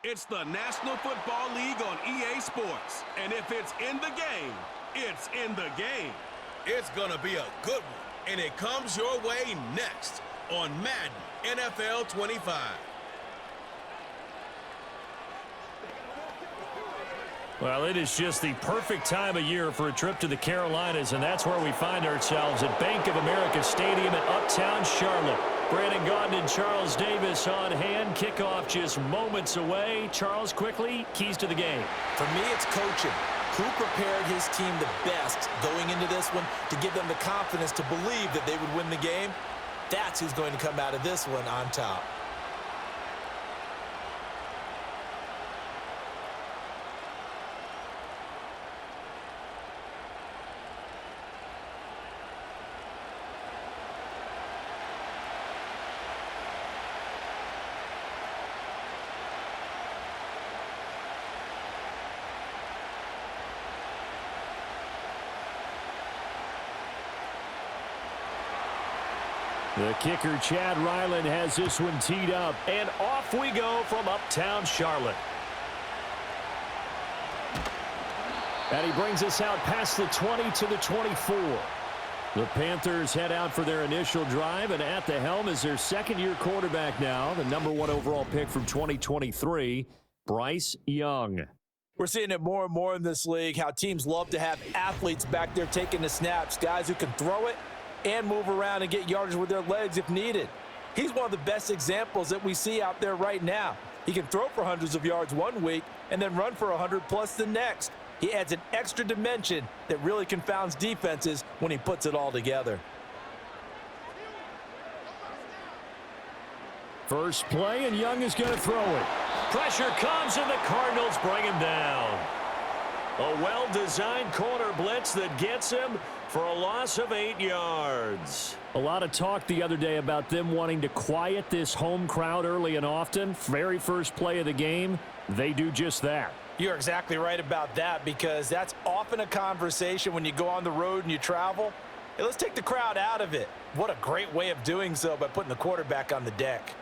It's the National Football League on EA Sports. And if it's in the game, it's in the game. It's going to be a good one. And it comes your way next on Madden NFL 25. Well, it is just the perfect time of year for a trip to the Carolinas, and that's where we find ourselves at Bank of America Stadium in Uptown Charlotte. Brandon Gaudin and Charles Davis on hand. Kickoff just moments away. Charles, quickly, keys to the game. For me, it's coaching. Who prepared his team the best going into this one to give them the confidence to believe that they would win the game? That's who's going to come out of this one on top. The kicker, Chad Ryland, has this one teed up. And off we go from Uptown Charlotte. And he brings us out past the 20 to the 24. The Panthers head out for their initial drive, and at the helm is their second-year quarterback now, the #1 overall pick from 2023, Bryce Young. We're seeing it more and more in this league, how teams love to have athletes back there taking the snaps, guys who can throw it and move around and get yardage with their legs if needed. He's one of the best examples that we see out there right now. He can throw for hundreds of yards one week and then run for 100+ the next. He adds an extra dimension that really confounds defenses when he puts it all together. First play, and Young is going to throw it. Pressure comes, and the Cardinals bring him down. A well-designed corner blitz that gets him for a loss of 8 yards. A lot of talk the other day about them wanting to quiet this home crowd early and often. Very first play of the game, they do just that. You're exactly right about that, because that's often a conversation when you go on the road and you travel. Hey, let's take the crowd out of it. What a great way of doing so by putting the quarterback on the deck.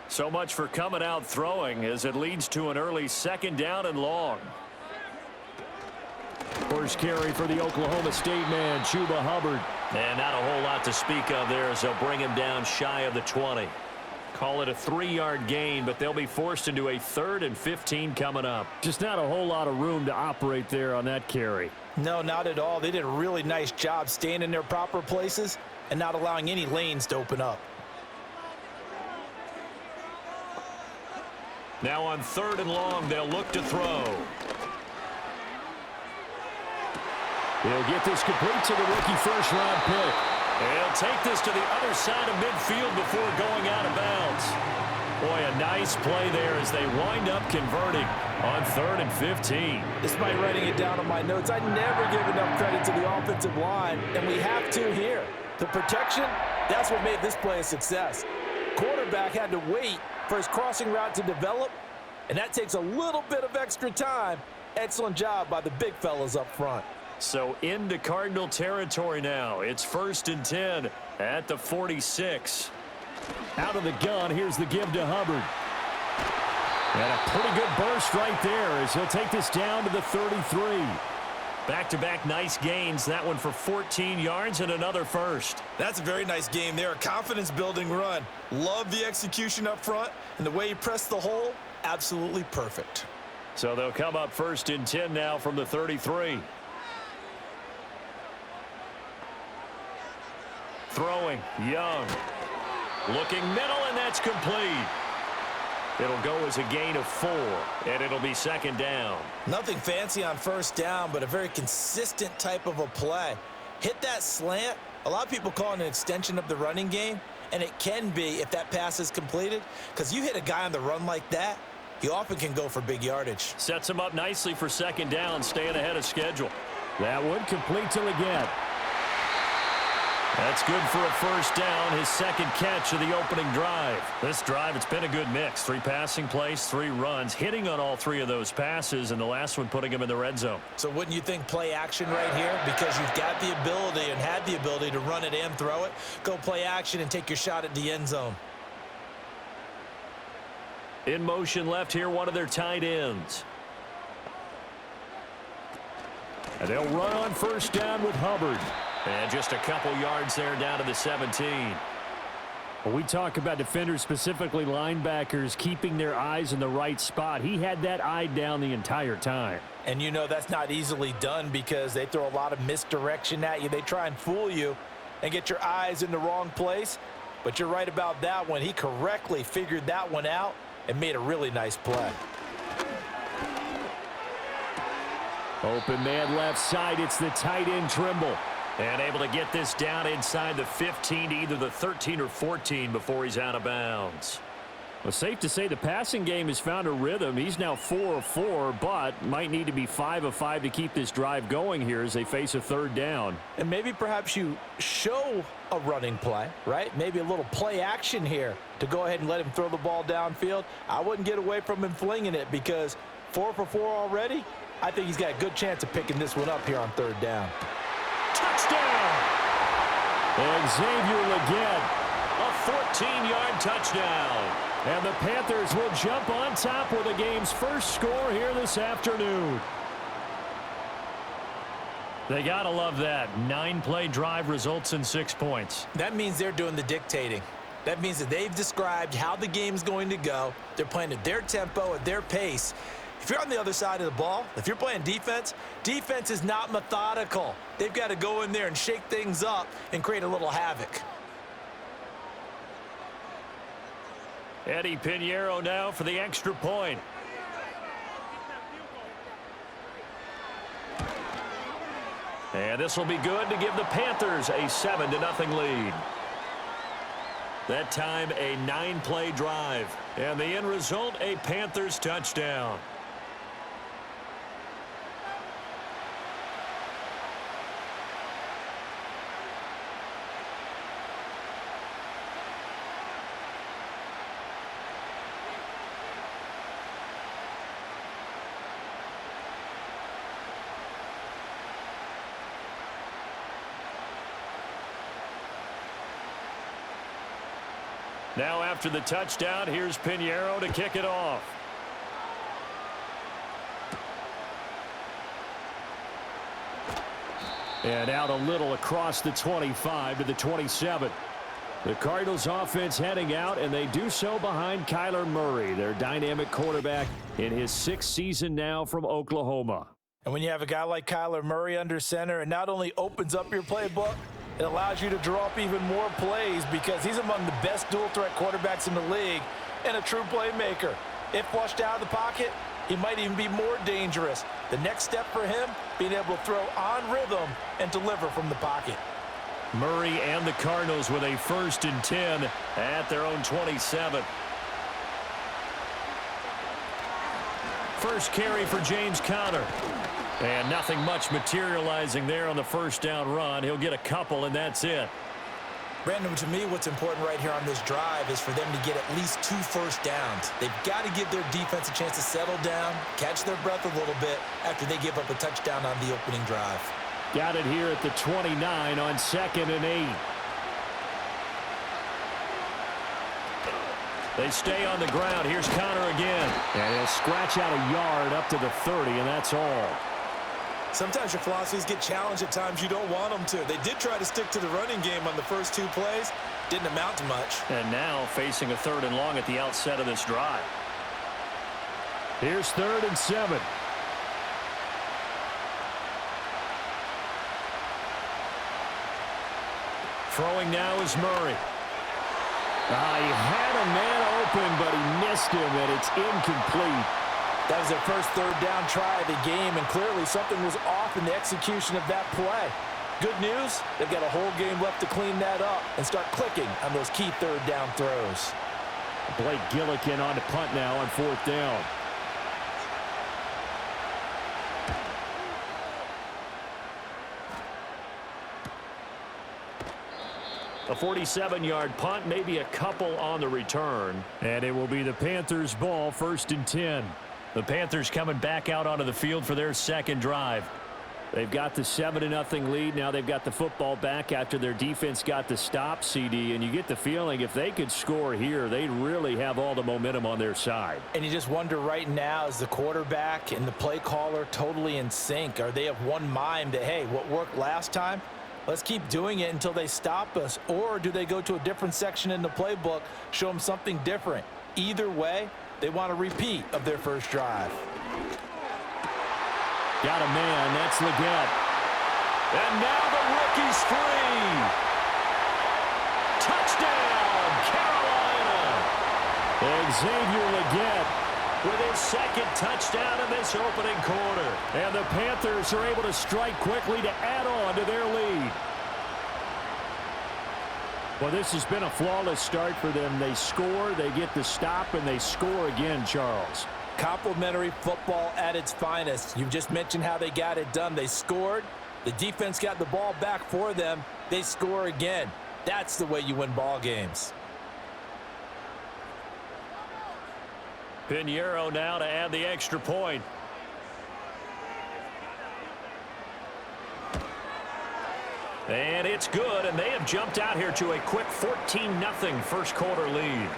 So much for coming out throwing as it leads to an early 2nd down and long. First carry for the Oklahoma State man, Chuba Hubbard. And not a whole lot to speak of there as they'll bring him down shy of the 20. Call it a 3-yard gain, but they'll be forced into a 3rd and 15 coming up. Just not a whole lot of room to operate there on that carry. No, not at all. They did a really nice job staying in their proper places and not allowing any lanes to open up. Now on 3rd and long, they'll look to throw. He'll get this complete to the rookie first-round pick. He'll take this to the other side of midfield before going out of bounds. Boy, a nice play there as they wind up converting on 3rd and 15. Despite writing it down on my notes, I never give enough credit to the offensive line, and we have to here. The protection, that's what made this play a success. Quarterback had to wait for his crossing route to develop, and that takes a little bit of extra time. Excellent job by the big fellas up front. So into Cardinal territory now. It's 1st and 10 at the 46. Out of the gun, here's the give to Hubbard. And a pretty good burst right there as he'll take this down to the 33. Back-to-back nice gains. That one for 14 yards and another first. That's a very nice game there. A confidence-building run. Love the execution up front, and the way he pressed the hole, absolutely perfect. So they'll come up 1st and 10 now from the 33. Throwing, Young. Looking middle, and that's complete. It'll go as a gain of 4, and it'll be 2nd down. Nothing fancy on 1st down, but a very consistent type of a play. Hit that slant. A lot of people call it an extension of the running game, and it can be if that pass is completed, because you hit a guy on the run like that, he often can go for big yardage. Sets him up nicely for 2nd down, staying ahead of schedule. That one complete till again. That's good for a 1st down, his 2nd catch of the opening drive. This drive, it's been a good mix. 3 passing plays, 3 runs, hitting on all 3 of those passes, and the last one putting him in the red zone. So wouldn't you think play action right here? Because you've got the ability and had the ability to run it and throw it. Go play action and take your shot at the end zone. In motion left here, one of their tight ends. And they'll run on first down with Hubbard. And just a couple yards there down to the 17. When we talk about defenders, specifically linebackers, keeping their eyes in the right spot, he had that eye down the entire time. And you know that's not easily done because they throw a lot of misdirection at you. They try and fool you and get your eyes in the wrong place. But you're right about that one. He correctly figured that one out and made a really nice play. Open man left side. It's the tight end Trimble. And able to get this down inside the 15 to either the 13 or 14 before he's out of bounds. Well, safe to say the passing game has found a rhythm. He's now 4 of 4, but might need to be 5 of 5 to keep this drive going here as they face a third down. And maybe perhaps you show a running play, right? Maybe a little play action here to go ahead and let him throw the ball downfield. I wouldn't get away from him flinging it because 4 for 4 already. I think he's got a good chance of picking this one up here on third down. Touchdown! And Xavier Legette, a 14-yard touchdown. And the Panthers will jump on top with the game's first score here this afternoon. They got to love that. 9-play drive results in 6 points. That means they're doing the dictating. That means that they've described how the game's going to go. They're playing at their tempo, at their pace. If you're on the other side of the ball, if you're playing defense, defense is not methodical. They've got to go in there and shake things up and create a little havoc. Eddie Pinheiro now for the extra point. And this will be good to give the Panthers a 7-0 lead. That time a 9-play drive. And the end result, a Panthers touchdown. Now after the touchdown, here's Pinheiro to kick it off. And out a little across the 25 to the 27. The Cardinals offense heading out, and they do so behind Kyler Murray, their dynamic quarterback in his 6th season now from Oklahoma. And when you have a guy like Kyler Murray under center, it not only opens up your playbook, it allows you to draw up even more plays because he's among the best dual-threat quarterbacks in the league and a true playmaker. If flushed out of the pocket, he might even be more dangerous. The next step for him, being able to throw on rhythm and deliver from the pocket. Murray and the Cardinals with a 1st and 10 at their own 27. First carry for James Conner. And nothing much materializing there on the first down run. He'll get a couple, and that's it. Brandon, to me, what's important right here on this drive is for them to get at least 2 first downs. They've got to give their defense a chance to settle down, catch their breath a little bit after they give up a touchdown on the opening drive. Got it here at the 29 on 2nd and 8. They stay on the ground. Here's Conner again. And he'll scratch out a yard up to the 30, and that's all. Sometimes your philosophies get challenged at times you don't want them to. They did try to stick to the running game on the first 2 plays. Didn't amount to much. And now facing a 3rd and long at the outset of this drive. Here's 3rd and 7. Throwing now is Murray. He had a man open, but he missed him, and it's incomplete. That was their first 3rd down try of the game, and clearly something was off in the execution of that play. Good news, they've got a whole game left to clean that up and start clicking on those key 3rd down throws. Blake Gillikin on to punt now on 4th down. A 47-yard punt, maybe a couple on the return. And it will be the Panthers' ball, 1st and 10. The Panthers coming back out onto the field for their 2nd drive. They've got the 7-0 lead. Now they've got the football back after their defense got the stop, CD. And you get the feeling if they could score here, they'd really have all the momentum on their side. And you just wonder right now, is the quarterback and the play caller totally in sync? Are they of one mind that, hey, what worked last time, let's keep doing it until they stop us? Or do they go to a different section in the playbook, show them something different? Either way, they want a repeat of their first drive. Got a man. That's Leggett. And now the rookie's free. Touchdown, Carolina. Xavier Leggett with his second touchdown in this opening quarter. And the Panthers are able to strike quickly to add on to their lead. Well, this has been a flawless start for them. They score, they get the stop, and they score again, Charles. Complimentary football at its finest. You've just mentioned how they got it done. They scored. The defense got the ball back for them. They score again. That's the way you win ball games. Pinheiro now to add the extra point. And it's good, and they have jumped out here to a quick 14-0 first quarter lead.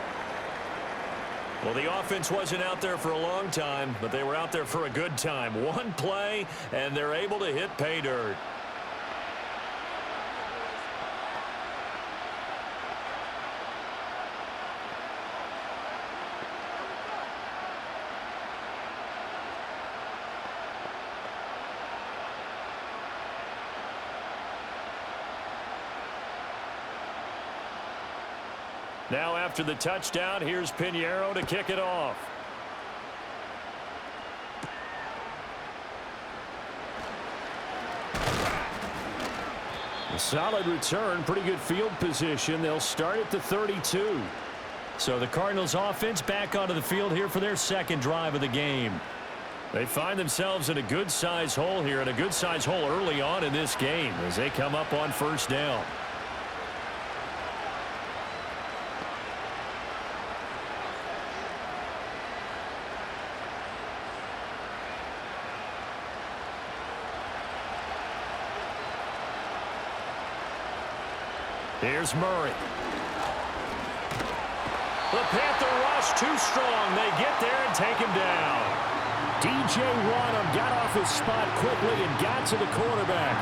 Well, the offense wasn't out there for a long time, but they were out there for a good time. One play, and they're able to hit pay dirt. Now after the touchdown, here's Pinheiro to kick it off. A solid return, pretty good field position. They'll start at the 32. So the Cardinals offense back onto the field here for their second drive of the game. They find themselves in a good-sized hole here, and a good-sized hole early on in this game as they come up on first down. Here's Murray. The Panther rush too strong. They get there and take him down. DJ Wanham got off his spot quickly and got to the quarterback.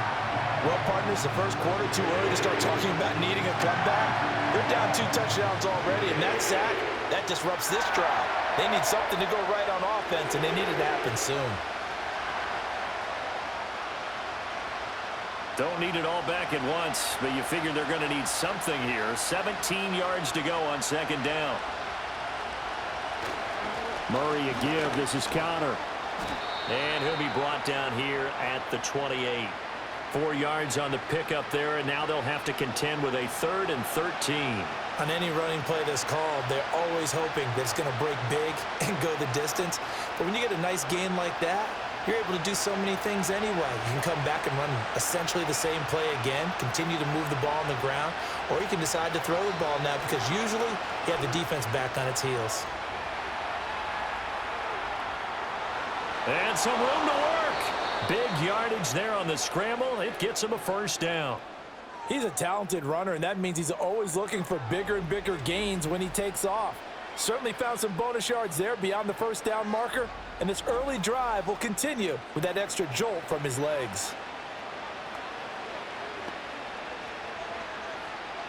Well, partners, the first quarter too early to start talking about needing a comeback. They're down 2 touchdowns already, and that sack, that disrupts this drive. They need something to go right on offense, and they need it to happen soon. Don't need it all back at once, but you figure they're going to need something here. 17 yards to go on second down. Murray a give. This is Connor. And he'll be brought down here at the 28. 4 yards on the pickup there, and now they'll have to contend with a 3rd and 13. On any running play that's called, they're always hoping that it's going to break big and go the distance. But when you get a nice gain like that, you're able to do so many things anyway. You can come back and run essentially the same play again, continue to move the ball on the ground, or you can decide to throw the ball now because usually you have the defense back on its heels. And some room to work. Big yardage there on the scramble. It gets him a first down. He's a talented runner, and that means he's always looking for bigger and bigger gains when he takes off. Certainly found some bonus yards there beyond the first down marker, and this early drive will continue with that extra jolt from his legs.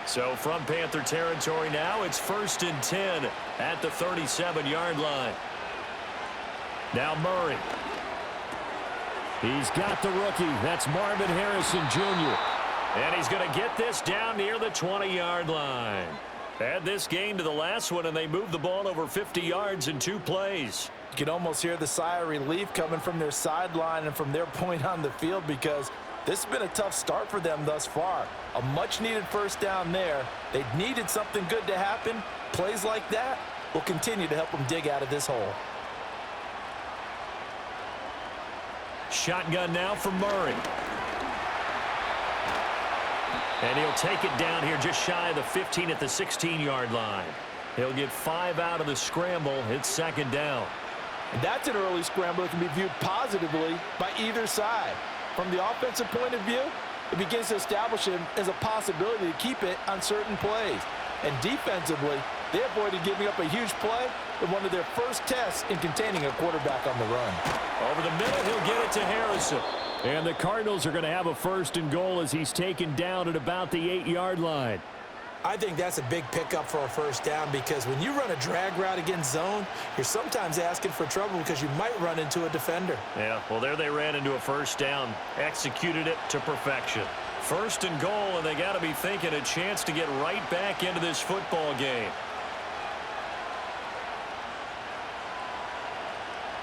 So from Panther territory now, it's 1st and 10 at the 37-yard line. Now Murray. He's got the rookie. That's Marvin Harrison Jr. And he's going to get this down near the 20-yard line. Add this game to the last one, and they moved the ball over 50 yards in 2 plays. You can almost hear the sigh of relief coming from their sideline and from their point on the field because this has been a tough start for them thus far. A much-needed first down there. They needed something good to happen. Plays like that will continue to help them dig out of this hole. Shotgun now for Murray. And he'll take it down here just shy of the 15 at the 16-yard line. He'll get 5 out of the scramble. It's 2nd down. And that's an early scramble that can be viewed positively by either side. From the offensive point of view, it begins to establish him as a possibility to keep it on certain plays. And defensively, they avoided giving up a huge play in one of their first tests in containing a quarterback on the run. Over the middle, he'll get it to Harrison. And the Cardinals are going to have a 1st and goal as he's taken down at about the 8-yard line. I think that's a big pickup for a 1st down because when you run a drag route against zone, you're sometimes asking for trouble because you might run into a defender. Yeah, well, there they ran into a 1st down, executed it to perfection. 1st and goal, and they got to be thinking a chance to get right back into this football game.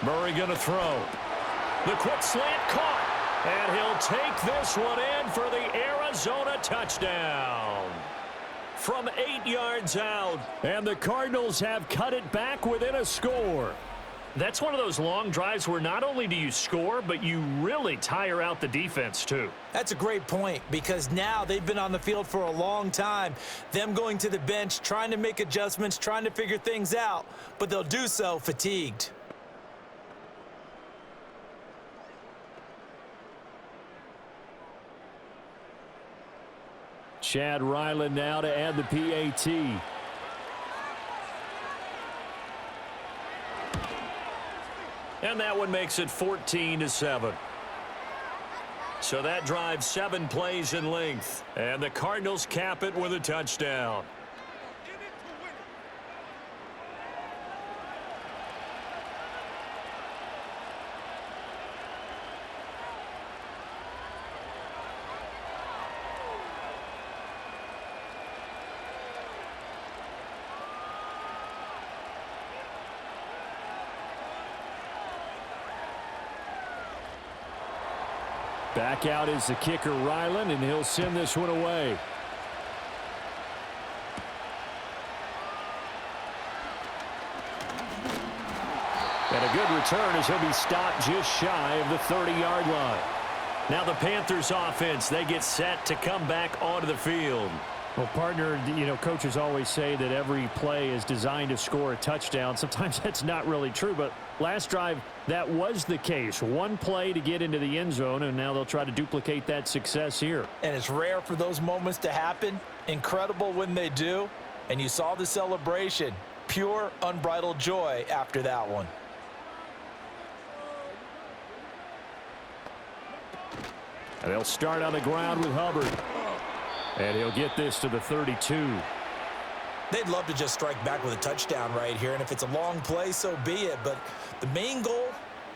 Murray going to throw. The quick slant caught, and he'll take this one in for the Arizona touchdown. From 8 yards out, and the Cardinals have cut it back within a score. That's one of those long drives where not only do you score, but you really tire out the defense too. That's a great point because now they've been on the field for a long time. Them going to the bench, trying to make adjustments, trying to figure things out, but they'll do so fatigued. Chad Ryland now to add the PAT. And that one makes it 14-7. So that drives 7 plays in length. And the Cardinals cap it with a touchdown. Back out is the kicker, Ryland, and he'll send this one away. And a good return as he'll be stopped just shy of the 30-yard line. Now the Panthers offense, they get set to come back onto the field. Well, partner, you know, coaches always say that every play is designed to score a touchdown. Sometimes that's not really true, but last drive, that was the case. One play to get into the end zone, and now they'll try to duplicate that success here. And it's rare for those moments to happen. Incredible when they do. And you saw the celebration. Pure, unbridled joy after that one. And they'll start on the ground with Hubbard. And he'll get this to the 32. They'd love to just strike back with a touchdown right here, and if it's a long play, so be it. But the main goal,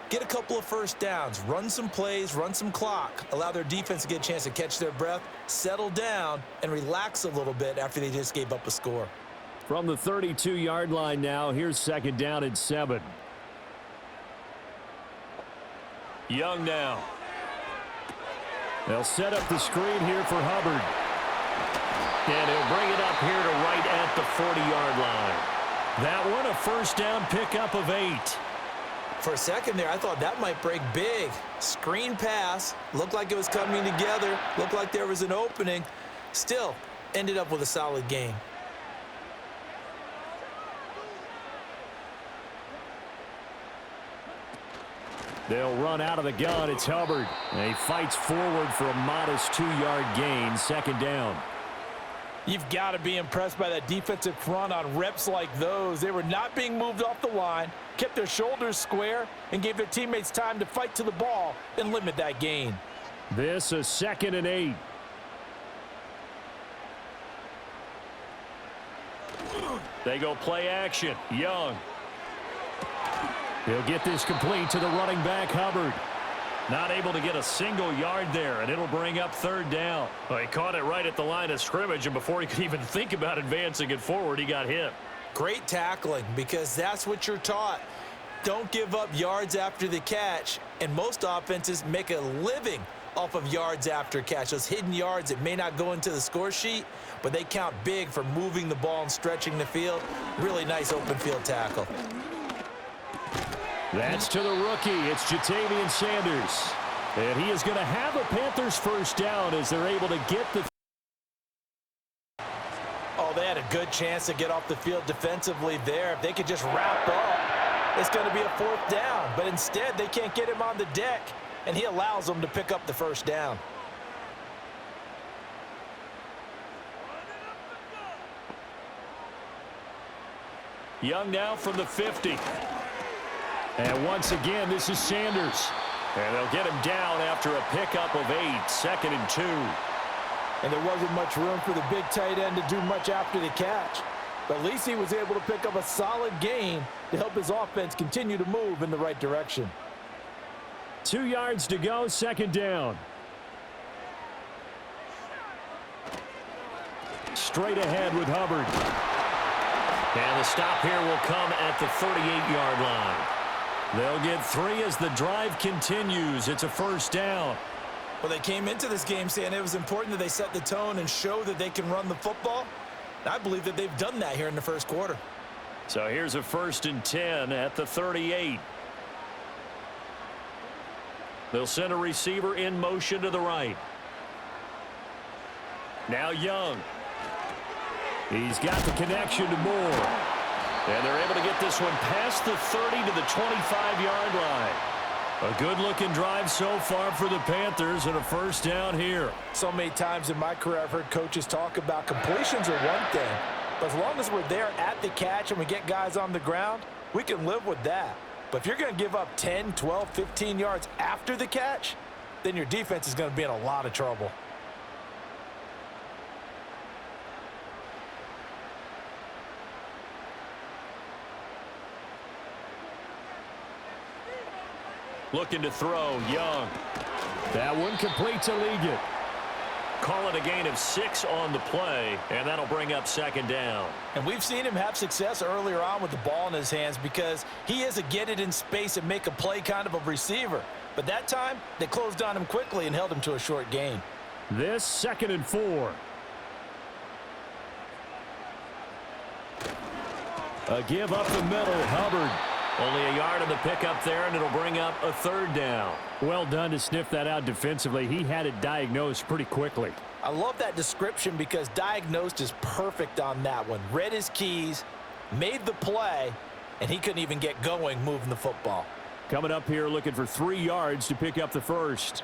get a couple of 1st downs, run some plays, run some clock, allow their defense to get a chance to catch their breath, settle down, and relax a little bit after they just gave up a score. From the 32-yard line now, here's 2nd down and 7. Young now. They'll set up the screen here for Hubbard. And he'll bring it up here to right at the 40-yard line. That one, a 1st down pickup of 8. For a second there, I thought that might break big. Screen pass, looked like it was coming together, looked like there was an opening. Still, ended up with a solid gain. They'll run out of the gun. It's Hubbard. And he fights forward for a modest 2-yard gain, 2nd down. You've got to be impressed by that defensive front on reps like those. They were not being moved off the line, kept their shoulders square, and gave their teammates time to fight to the ball and limit that gain. This a 2nd and 8. They go play action. Young. He'll get this complete to the running back, Hubbard. Not able to get a single yard there, and it'll bring up 3rd down. Well, he caught it right at the line of scrimmage, and before he could even think about advancing it forward, he got hit. Great tackling, because that's what you're taught. Don't give up yards after the catch, and most offenses make a living off of yards after catch. Those hidden yards that may not go into the score sheet, but they count big for moving the ball and stretching the field. Really nice open field tackle. That's to the rookie. It's Jatavian Sanders. And he is going to have a Panthers 1st down as they're able to get the... Oh, they had a good chance to get off the field defensively there. If they could just wrap up, it's going to be a 4th down. But instead, they can't get him on the deck. and he allows them to pick up the first down. Young now from the 50. And once again, this is Sanders. And they'll get him down after a pickup of 8, 2nd and 2. And there wasn't much room for the big tight end to do much after the catch. But at least he was able to pick up a solid gain to help his offense continue to move in the right direction. 2 yards to go, 2nd down. Straight ahead with Hubbard. And the stop here will come at the 38-yard line. They'll get 3 as the drive continues. It's a first down. Well, they came into this game saying it was important that they set the tone and show that they can run the football. And I believe that they've done that here in the first quarter. So here's a 1st and 10 at the 38. They'll send a receiver in motion to the right. Now Young. He's got the connection to Moore. And they're able to get this one past the 30 to the 25-yard line. A good-looking drive so far for the Panthers and a first down here. So many times in my career I've heard coaches talk about completions are one thing. But as long as we're there at the catch and we get guys on the ground, we can live with that. But if you're going to give up 10, 12, 15 yards after the catch, then your defense is going to be in a lot of trouble. Looking to throw, Young. That one complete to Liggett. Call it a gain of 6 on the play, and that'll bring up 2nd down. And we've seen him have success earlier on with the ball in his hands because he is a get it in space and make a play kind of a receiver. But that time, they closed on him quickly and held him to a short gain. This 2nd and 4. A give up the middle, Hubbard. Only a yard on the pickup there, and it'll bring up a 3rd down. Well done to sniff that out defensively. He had it diagnosed pretty quickly. I love that description because diagnosed is perfect on that one. Read his keys, made the play, and he couldn't even get going moving the football. Coming up here looking for 3 yards to pick up the first.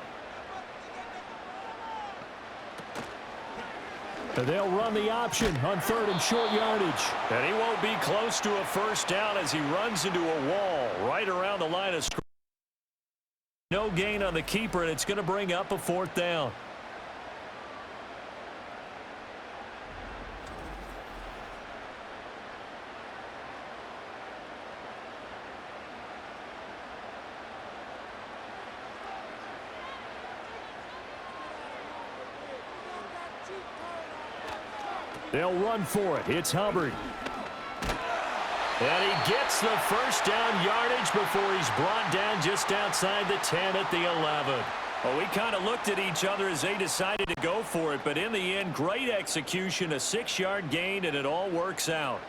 They'll run the option on 3rd and short yardage. And he won't be close to a first down as he runs into a wall right around the line of scrimmage. No gain on the keeper, and it's going to bring up a 4th down. They'll run for it. It's Hubbard. And he gets the first down yardage before he's brought down just outside the 10 at the 11. Well, we kind of looked at each other as they decided to go for it, but in the end, great execution, a 6-yard gain, and it all works out.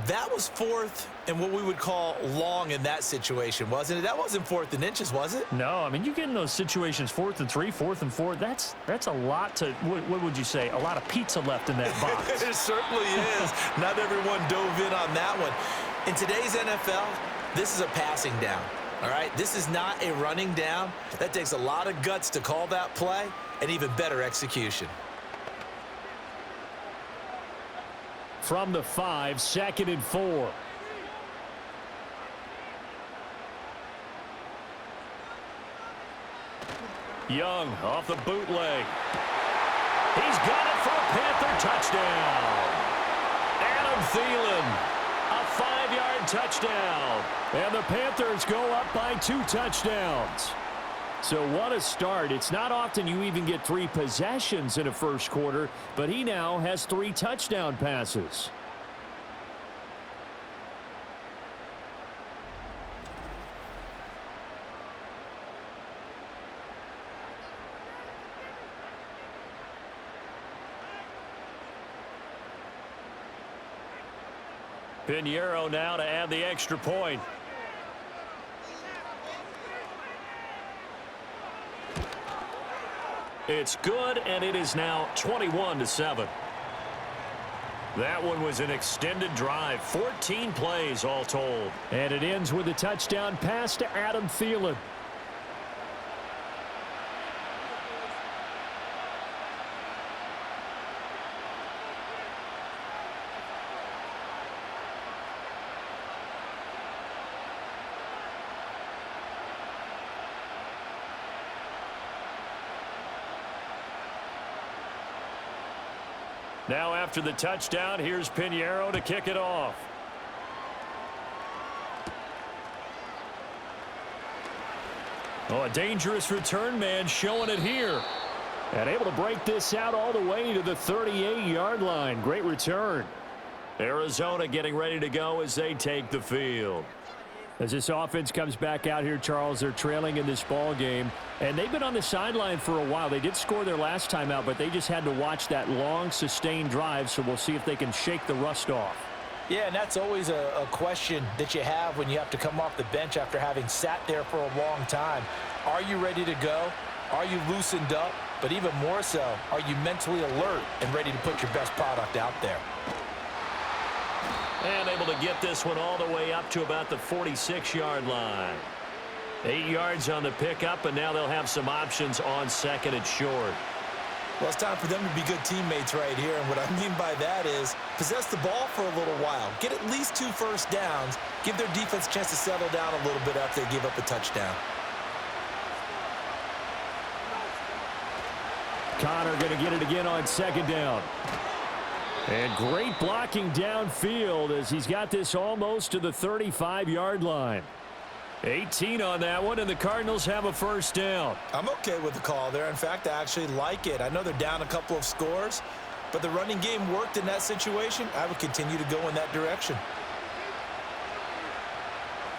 That was 4th and what we would call long in that situation, wasn't it? That wasn't 4th and inches, was it? No, I mean, you get in those situations 4th and 3, 4th and 4. That's a lot to, what would you say, a lot of pizza left in that box. It certainly is. Not everyone dove in on that one. In today's NFL, this is a passing down, all right? This is not a running down. That takes a lot of guts to call that play and even better execution. From the 5, 2nd and 4. Young off the bootleg. He's got it for a Panther touchdown. Adam Thielen, a 5-yard touchdown. And the Panthers go up by 2 touchdowns. So what a start. It's not often you even get 3 possessions in a first quarter, but he now has 3 touchdown passes. Pinheiro now to add the extra point. It's good, and it is now 21-7. That one was an extended drive, 14 plays all told. And it ends with a touchdown pass to Adam Thielen. Now after the touchdown, here's Pinheiro to kick it off. Oh, a dangerous return man showing it here. And able to break this out all the way to the 38-yard line. Great return. Arizona getting ready to go as they take the field. As this offense comes back out here, Charles, they're trailing in this ball game. And they've been on the sideline for a while. They did score their last time out, but they just had to watch that long, sustained drive. So we'll see if they can shake the rust off. Yeah, and that's always a question that you have when you have to come off the bench after having sat there for a long time. Are you ready to go? Are you loosened up? But even more so, are you mentally alert and ready to put your best product out there? And able to get this one all the way up to about the 46-yard line. 8 yards on the pickup, and now they'll have some options on second and short. Well, it's time for them to be good teammates right here, and what I mean by that is possess the ball for a little while. Get at least 2 first downs. Give their defense a chance to settle down a little bit after they give up a touchdown. Connor going to get it again on second down. And great blocking downfield as he's got this almost to the 35-yard line. 18 on that one, and the Cardinals have a first down. I'm okay with the call there. In fact, I actually like it. I know they're down a couple of scores, but the running game worked in that situation. I would continue to go in that direction.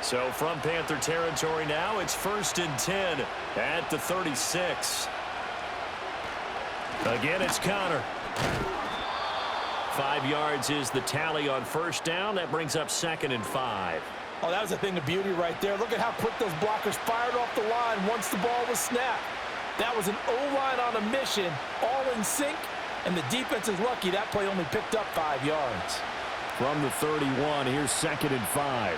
So from Panther territory now, it's 1st and 10 at the 36. Again, it's Connor. 5 yards is the tally on first down. That brings up 2nd and 5. Oh, that was a thing of beauty right there. Look at how quick those blockers fired off the line once the ball was snapped. That was an O-line on a mission, all in sync, and the defense is lucky that play only picked up 5 yards. From the 31, here's 2nd and 5.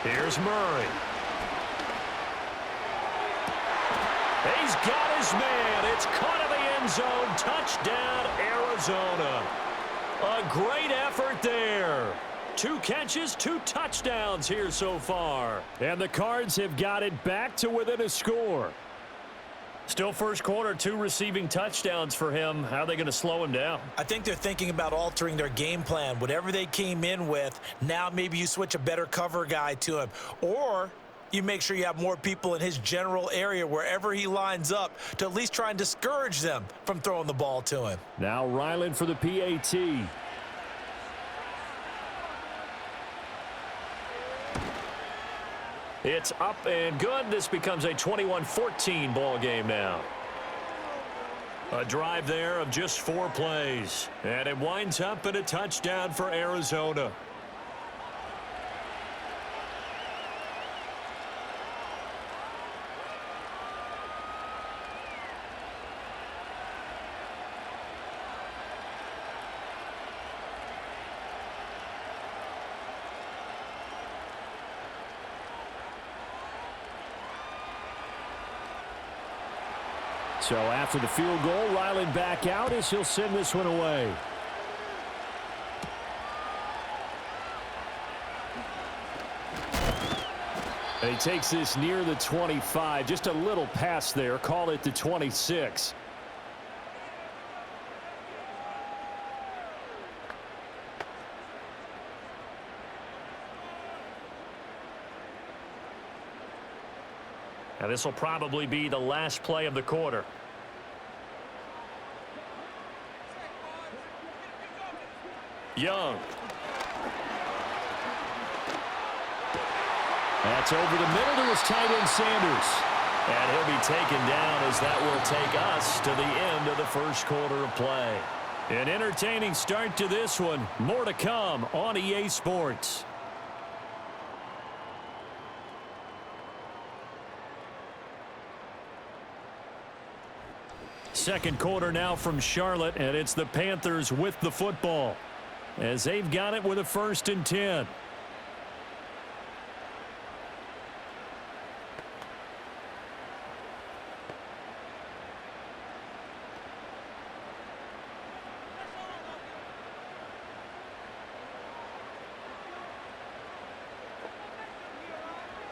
Here's Murray. He's got his man. It's caught in the end zone. Touchdown, Arizona. A great effort there. 2 catches, 2 touchdowns here so far. And the Cards have got it back to within a score. Still first quarter, 2 receiving touchdowns for him. How are they going to slow him down? I think they're thinking about altering their game plan. Whatever they came in with, now maybe you switch a better cover guy to him. Or you make sure you have more people in his general area wherever he lines up to at least try and discourage them from throwing the ball to him. Now Ryland for the PAT. It's up and good. This becomes a 21-14 ball game now. A drive there of just 4 plays. And it winds up in a touchdown for Arizona. So after the field goal, Ryland back out as he'll send this one away. And he takes this near the 25. Just a little pass there. Call it the 26. Now this will probably be the last play of the quarter. Young. That's over the middle to his tight end Sanders. And he'll be taken down as that will take us to the end of the first quarter of play. An entertaining start to this one. More to come on EA Sports. Second quarter now from Charlotte, and it's the Panthers with the football as they've got it with a 1st and 10.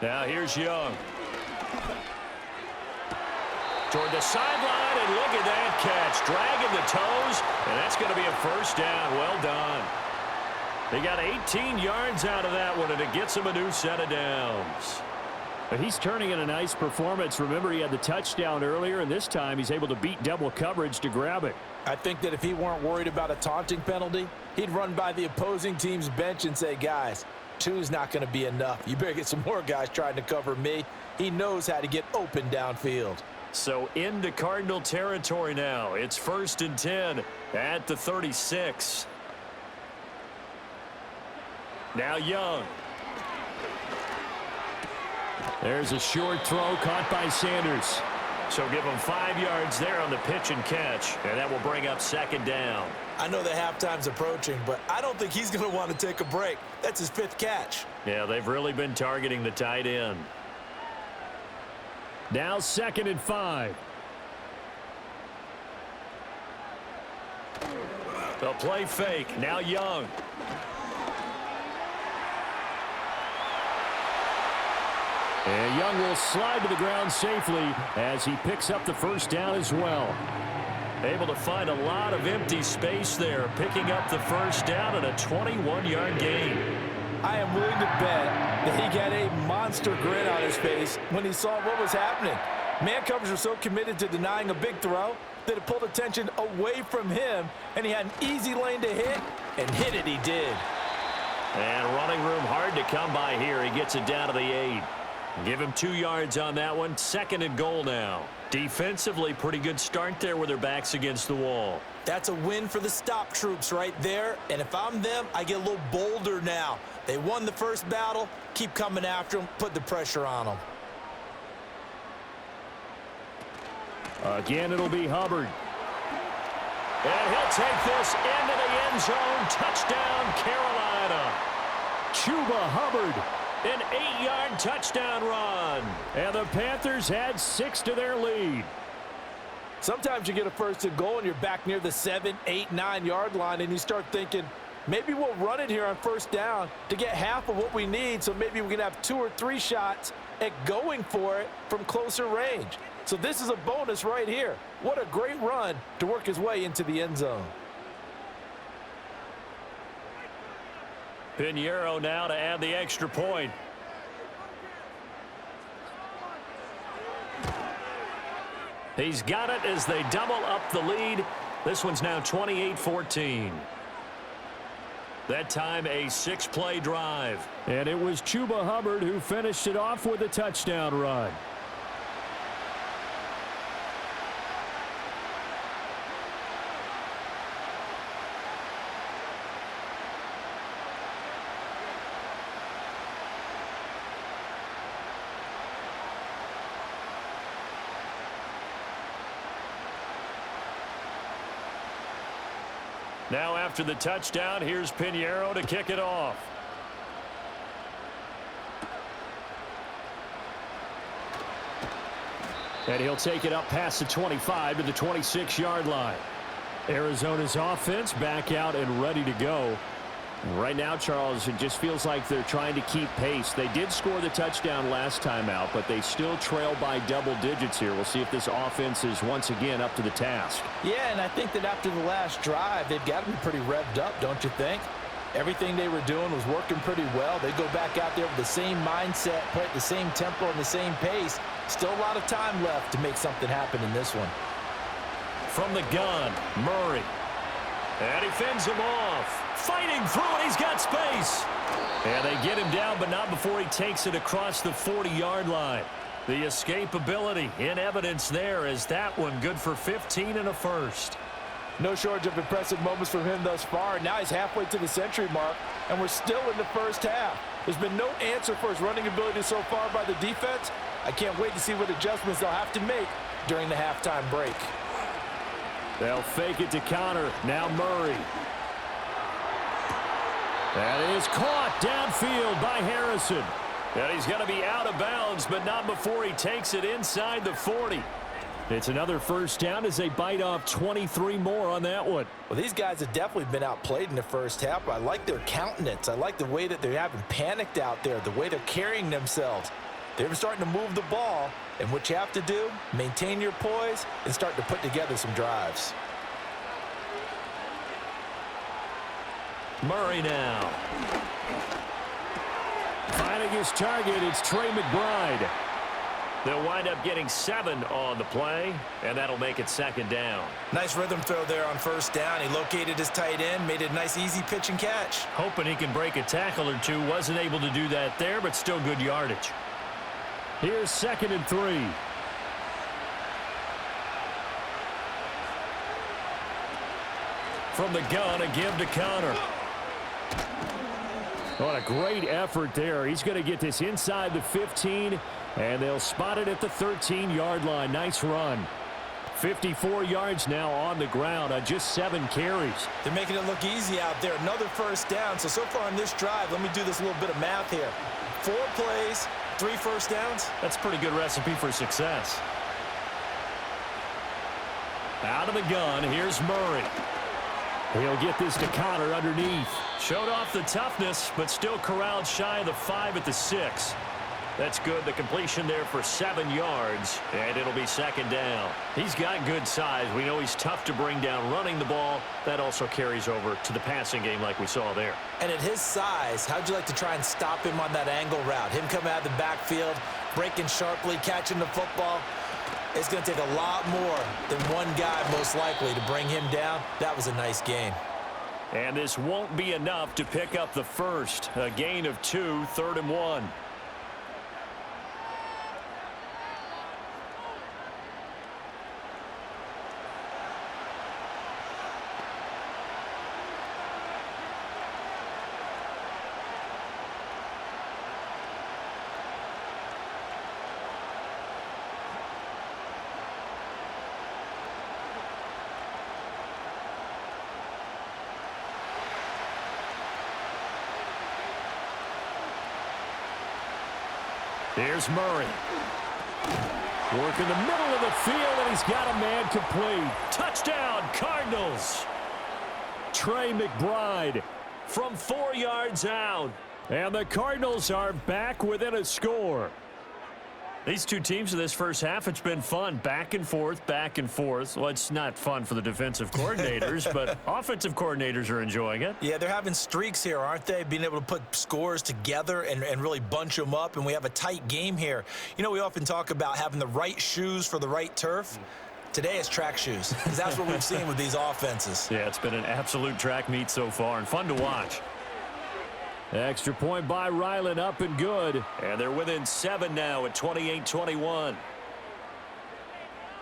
Now here's Young. toward the sideline, and look at that catch. Dragging the toes, and that's going to be a first down. Well done. They got 18 yards out of that one, and it gets him a new set of downs. But he's turning in a nice performance. Remember, he had the touchdown earlier, and this time he's able to beat double coverage to grab it. I think that if he weren't worried about a taunting penalty, he'd run by the opposing team's bench and say, guys, 2 is not going to be enough. You better get some more guys trying to cover me. He knows how to get open downfield. So into Cardinal territory now. It's 1st and 10 at the 36. Now Young. There's a short throw caught by Sanders. So give him 5 yards there on the pitch and catch, and that will bring up 2nd down. I know that halftime's approaching, but I don't think he's going to want to take a break. That's his 5th catch. Yeah, they've really been targeting the tight end. Now 2nd and 5. The play fake. Now Young. And Young will slide to the ground safely as he picks up the first down as well. Able to find a lot of empty space there, picking up the first down and a 21-yard gain. I am willing to bet that he got a monster grin on his face when he saw what was happening. Man coverage was so committed to denying a big throw that it pulled attention away from him, and he had an easy lane to hit, and hit it he did. And running room hard to come by here. He gets it down to the 8. Give him 2 yards on that one. 2nd and goal now. Defensively, pretty good start there with their backs against the wall. That's a win for the stop troops right there. And if I'm them, I get a little bolder now. They won the first battle. Keep coming after them. Put the pressure on them. Again, it'll be Hubbard. And he'll take this into the end zone. Touchdown, Carolina. Chuba Hubbard. An 8-yard touchdown run. And the Panthers add 6 to their lead. Sometimes you get a 1st and goal and you're back near the 7, 8, 9-yard line, and you start thinking, maybe we'll run it here on 1st down to get half of what we need, so maybe we can have 2 or 3 shots at going for it from closer range. So this is a bonus right here. What a great run to work his way into the end zone. Pinheiro now to add the extra point. He's got it as they double up the lead. This one's now 28-14. That time a 6-play drive. And it was Chuba Hubbard who finished it off with a touchdown run. Now after the touchdown, here's Pinheiro to kick it off. And he'll take it up past the 25 to the 26-yard line. Arizona's offense back out and ready to go. Right now, Charles, it just feels like they're trying to keep pace. They did score the touchdown last time out, but they still trail by double digits here. We'll see if this offense is once again up to the task. Yeah, and I think that after the last drive, they've got to be pretty revved up, don't you think? Everything they were doing was working pretty well. They go back out there with the same mindset, play at the same tempo and the same pace. Still a lot of time left to make something happen in this one. From the gun, Murray. And he fends him off. Fighting through it, he's got space. And they get him down, but not before he takes it across the 40-yard line. The escapability in evidence there as that one good for 15 and a first. No shortage of impressive moments from him thus far. Now he's halfway to the century mark, and we're still in the first half. There's been no answer for his running ability so far by the defense. I can't wait to see what adjustments they'll have to make during the halftime break. They'll fake it to counter. Now Murray. That is caught downfield by Harrison. And he's going to be out of bounds, but not before he takes it inside the 40. It's another first down as they bite off 23 more on that one. Well, these guys have definitely been outplayed in the first half. I like their countenance. I like the way that they haven't panicked out there, the way they're carrying themselves. They're starting to move the ball, and what you have to do, maintain your poise and start to put together some drives. Murray now. Finding his target, it's Trey McBride. They'll wind up getting 7 on the play, and that'll make it 2nd down. Nice rhythm throw there on 1st down. He located his tight end, made it a nice easy pitch and catch. Hoping he can break a tackle or two. Wasn't able to do that there, but still good yardage. Here's 2nd and 3. From the gun, a give to Connor. What a great effort there. He's going to get this inside the 15, and they'll spot it at the 13-yard line. Nice run. 54 yards now on the ground on just 7 carries. They're making it look easy out there. Another 1st down. So far on this drive, let me do this little bit of math here. 4 plays, 3 1st downs. That's a pretty good recipe for success. Out of the gun, here's Murray. He'll get this to Connor underneath. Showed off the toughness, but still corralled shy of the 5 at the 6. That's good. The completion there for 7 yards, and it'll be 2nd down. He's got good size. We know he's tough to bring down running the ball. That also carries over to the passing game like we saw there. And at his size, how'd you like to try and stop him on that angle route? Him coming out of the backfield, breaking sharply, catching the football. It's going to take a lot more than one guy, most likely, to bring him down. That was a nice gain. And this won't be enough to pick up the first. A gain of 2, 3rd and 1. Here's Murray. Work in the middle of the field, and he's got a man complete. Touchdown, Cardinals. Trey McBride From 4 yards out. And the Cardinals are back within a score. These two teams in this first half, it's been fun. Back and forth, back and forth. Well, it's not fun for the defensive coordinators, but offensive coordinators are enjoying it. Yeah, they're having streaks here, aren't they? Being able to put scores together and really bunch them up, and we have a tight game here. You know, we often talk about having the right shoes for the right turf. Today it's track shoes, because that's what we've seen with these offenses. Yeah, it's been an absolute track meet so far, and fun to watch. Extra point by Ryland, up and good. And they're within 7 now at 28-21.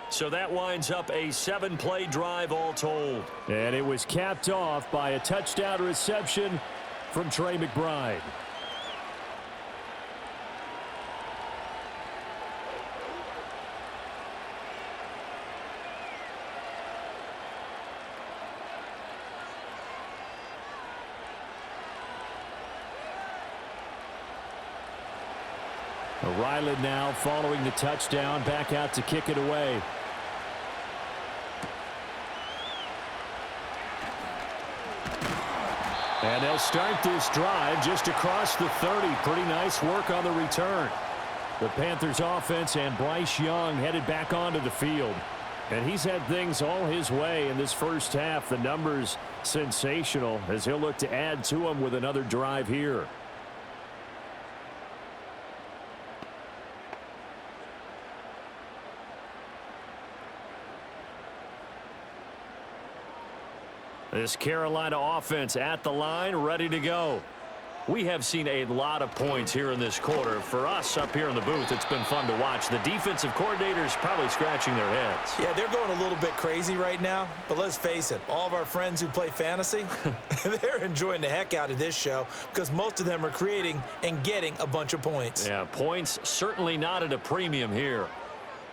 So that winds up a 7-play drive all told. And it was capped off by a touchdown reception from Trey McBride. Ryland now following the touchdown, back out to kick it away. And they'll start this drive just across the 30. Pretty nice work on the return. The Panthers offense and Bryce Young headed back onto the field. And he's had things all his way in this first half. The numbers sensational as he'll look to add to them with another drive here. This Carolina offense at the line, ready to go. We have seen a lot of points here in this quarter. For us up here in the booth, it's been fun to watch. The defensive coordinators probably scratching their heads. Yeah, they're going a little bit crazy right now. But let's face it, all of our friends who play fantasy, they're enjoying the heck out of this show because most of them are creating and getting a bunch of points. Yeah, points certainly not at a premium here.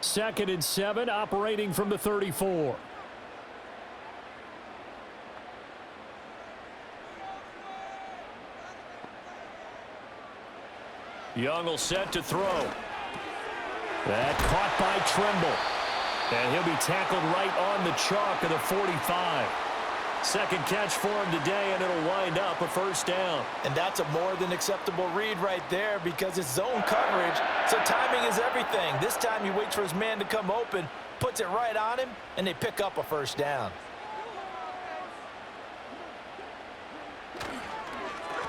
2nd and 7, operating from the 34. Young will set to throw. That caught by Tremble. And he'll be tackled right on the chalk of the 45. Second catch for him today, and it'll wind up a first down. And that's a more than acceptable read right there because it's zone coverage, so timing is everything. This time he waits for his man to come open, puts it right on him, and they pick up a first down.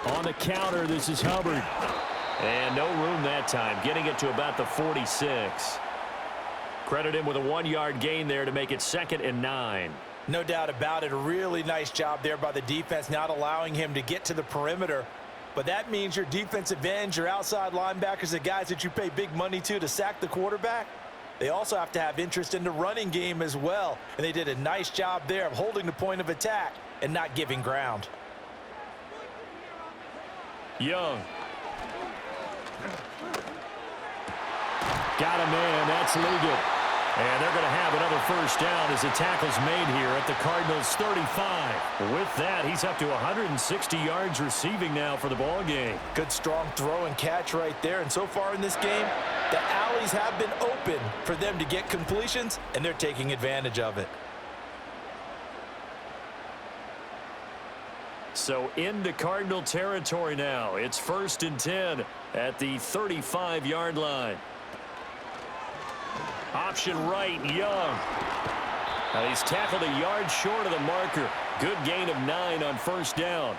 On the counter, this is Hubbard. And no room that time, getting it to about the 46. Credit him with a 1-yard gain there to make it 2nd and 9. No doubt about it. A really nice job there by the defense, not allowing him to get to the perimeter. But that means your defensive ends, your outside linebackers, the guys that you pay big money to sack the quarterback, they also have to have interest in the running game as well. And they did a nice job there of holding the point of attack and not giving ground. Young. Got a man. That's Liggett. And they're going to have another first down as the tackle's made here at the Cardinals' 35. With that, he's up to 160 yards receiving now for the ball game. Good strong throw and catch right there. And so far in this game, the alleys have been open for them to get completions, and they're taking advantage of it. So into Cardinal territory now. It's 1st and 10 at the 35-yard line. Option right, Young. Now he's tackled a yard short of the marker. Good gain of 9 on first down.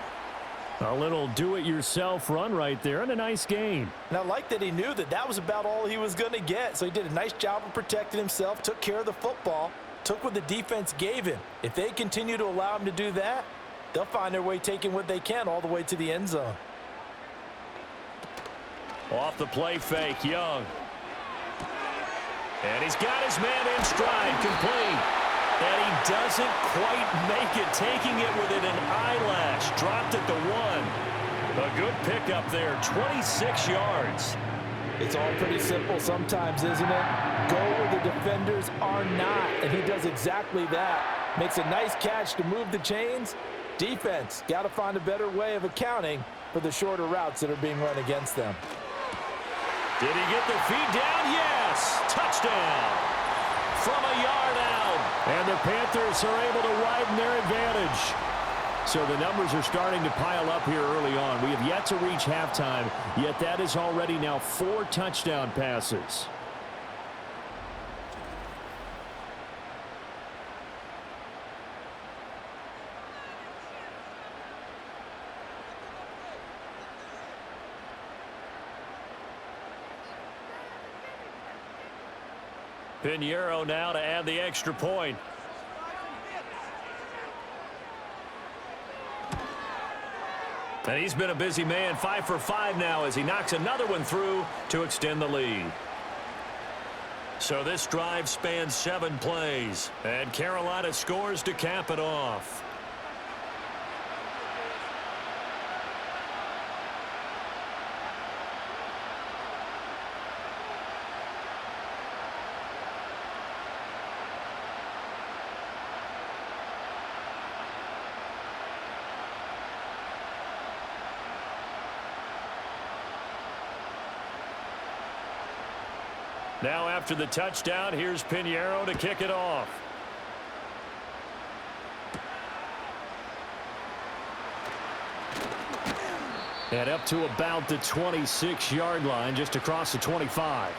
A little do-it-yourself run right there and a nice gain. And I like that he knew that that was about all he was going to get. So he did a nice job of protecting himself, took care of the football, took what the defense gave him. If they continue to allow him to do that, they'll find their way taking what they can all the way to the end zone. Off the play fake, Young. And he's got his man in stride, complete. And he doesn't quite make it, taking it within an eyelash. Dropped at the 1. A good pickup there, 26 yards. It's all pretty simple sometimes, isn't it? Go where the defenders are not, and he does exactly that. Makes a nice catch to move the chains. Defense, got to find a better way of accounting for the shorter routes that are being run against them. Did he get the feet down? Yes! Touchdown! From a yard out. And the Panthers are able to widen their advantage. So the numbers are starting to pile up here early on. We have yet to reach halftime, yet that is already now 4 touchdown passes. Pinheiro now to add the extra point. And he's been a busy man, 5 for 5 now as he knocks another one through to extend the lead. So this drive spans 7 plays, and Carolina scores to cap it off. Now after the touchdown, here's Pinheiro to kick it off. And up to about the 26-yard line, just across the 25.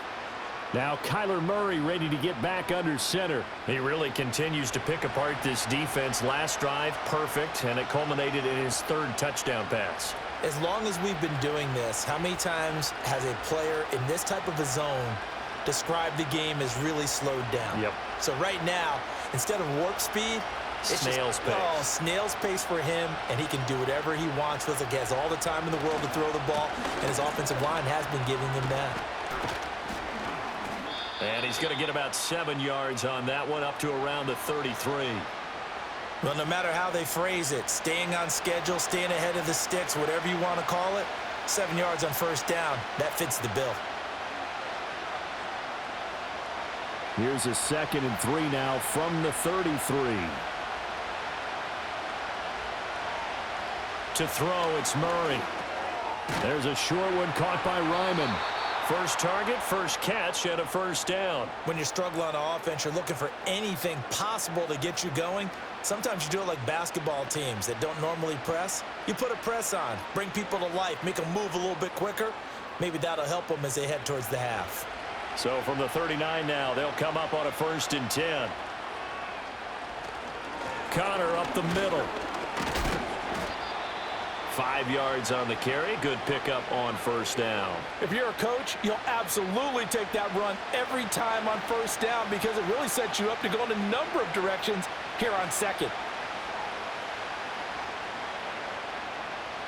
Now Kyler Murray ready to get back under center. He really continues to pick apart this defense. Last drive, perfect, and it culminated in his 3rd touchdown pass. As long as we've been doing this, how many times has a player in this type of a zone described the game as really slowed down? Yep. So right now, instead of warp speed, it's snail's pace. Oh, snail's pace for him, and he can do whatever he wants. Feels like he has all the time in the world to throw the ball, and his offensive line has been giving him that. And he's going to get about 7 yards on that one, up to around the 33. Well, no matter how they phrase it, staying on schedule, staying ahead of the sticks, whatever you want to call it, 7 yards on first down, that fits the bill. Here's a 2nd and 3 now from the 33. To throw, it's Murray. There's a short one caught by Ryman. First target, first catch, and a first down. When you're struggling on offense, you're looking for anything possible to get you going. Sometimes you do it like basketball teams that don't normally press. You put a press on, bring people to life, make them move a little bit quicker. Maybe that'll help them as they head towards the half. So from the 39 now, they'll come up on a 1st and 10. Connor up the middle. 5 yards on the carry. Good pickup on first down. If you're a coach, you'll absolutely take that run every time on first down because it really sets you up to go in a number of directions here on second.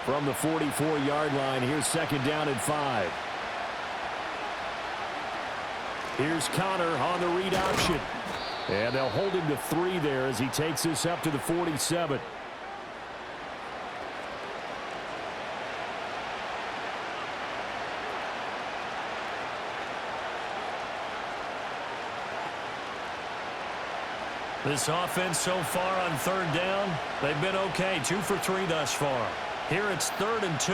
From the 44-yard line, here's 2nd down and 5. Here's Connor on the read option. And they'll hold him to 3 there as he takes this up to the 47. This offense so far on 3rd down, they've been okay. 2 for 3 thus far. Here it's 3rd and 2.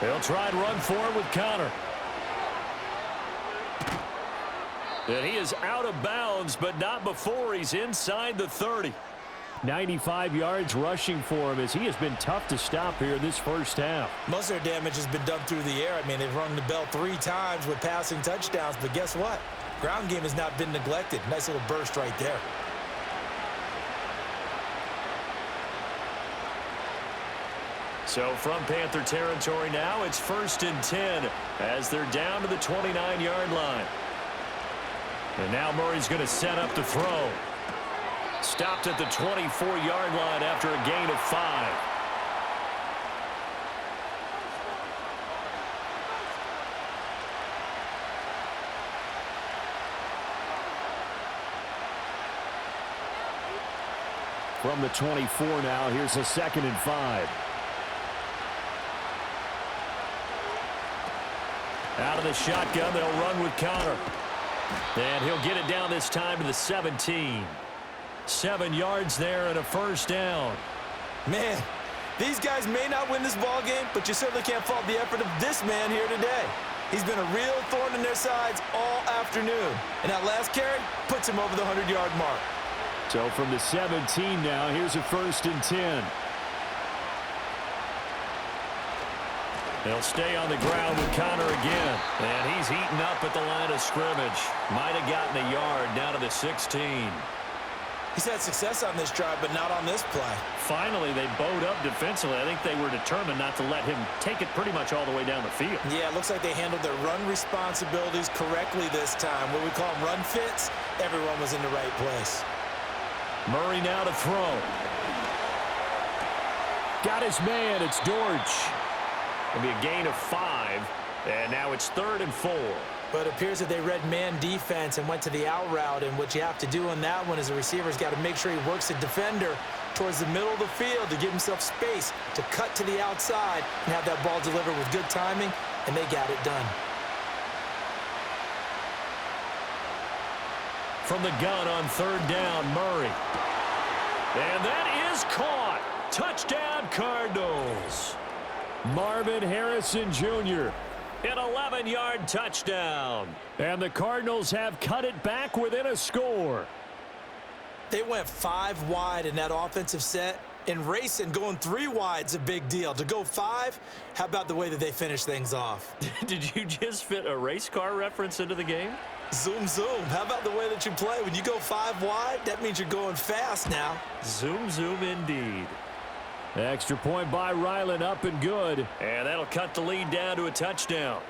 They'll try and run for it with Connor. And he is out of bounds, but not before he's inside the 30. 95 yards rushing for him as he has been tough to stop here this first half. Most of their damage has been done through the air. I mean, they've rung the bell 3 times with passing touchdowns, but guess what? Ground game has not been neglected. Nice little burst right there. So from Panther territory now, it's 1st and 10 as they're down to the 29-yard line. And now Murray's going to set up to throw. Stopped at the 24-yard line after a gain of 5. From the 24 now, here's a 2nd and 5. Out of the shotgun, they'll run with Connor. And he'll get it down this time to the 17. 7 yards there and a first down. Man, these guys may not win this ball game, but you certainly can't fault the effort of this man here today. He's been a real thorn in their sides all afternoon. And that last carry puts him over the 100-yard mark. So from the 17 now, here's a 1st and 10. They'll stay on the ground with Connor again. And he's eaten up at the line of scrimmage. Might have gotten a yard down to the 16. He's had success on this drive, but not on this play. Finally, they bowed up defensively. I think they were determined not to let him take it pretty much all the way down the field. Yeah, it looks like they handled their run responsibilities correctly this time. What we call them run fits, everyone was in the right place. Murray now to throw. Got his man. It's Dortch. It'll be a gain of 5, and now it's 3rd and 4. But it appears that they read man defense and went to the out route, and what you have to do on that one is the receiver's got to make sure he works the defender towards the middle of the field to give himself space to cut to the outside and have that ball delivered with good timing, and they got it done. From the gun on 3rd down, Murray. And that is caught. Touchdown, Cardinals. Marvin Harrison Jr. An 11-yard touchdown. And the Cardinals have cut it back within a score. They went 5 wide in that offensive set. In racing, going 3 wide's a big deal. To go 5, how about the way that they finish things off? Did you just fit a race car reference into the game? Zoom, zoom. How about the way that you play? When you go 5 wide, that means you're going fast now. Zoom, zoom indeed. Extra point by Ryland, up and good. And that'll cut the lead down to a touchdown.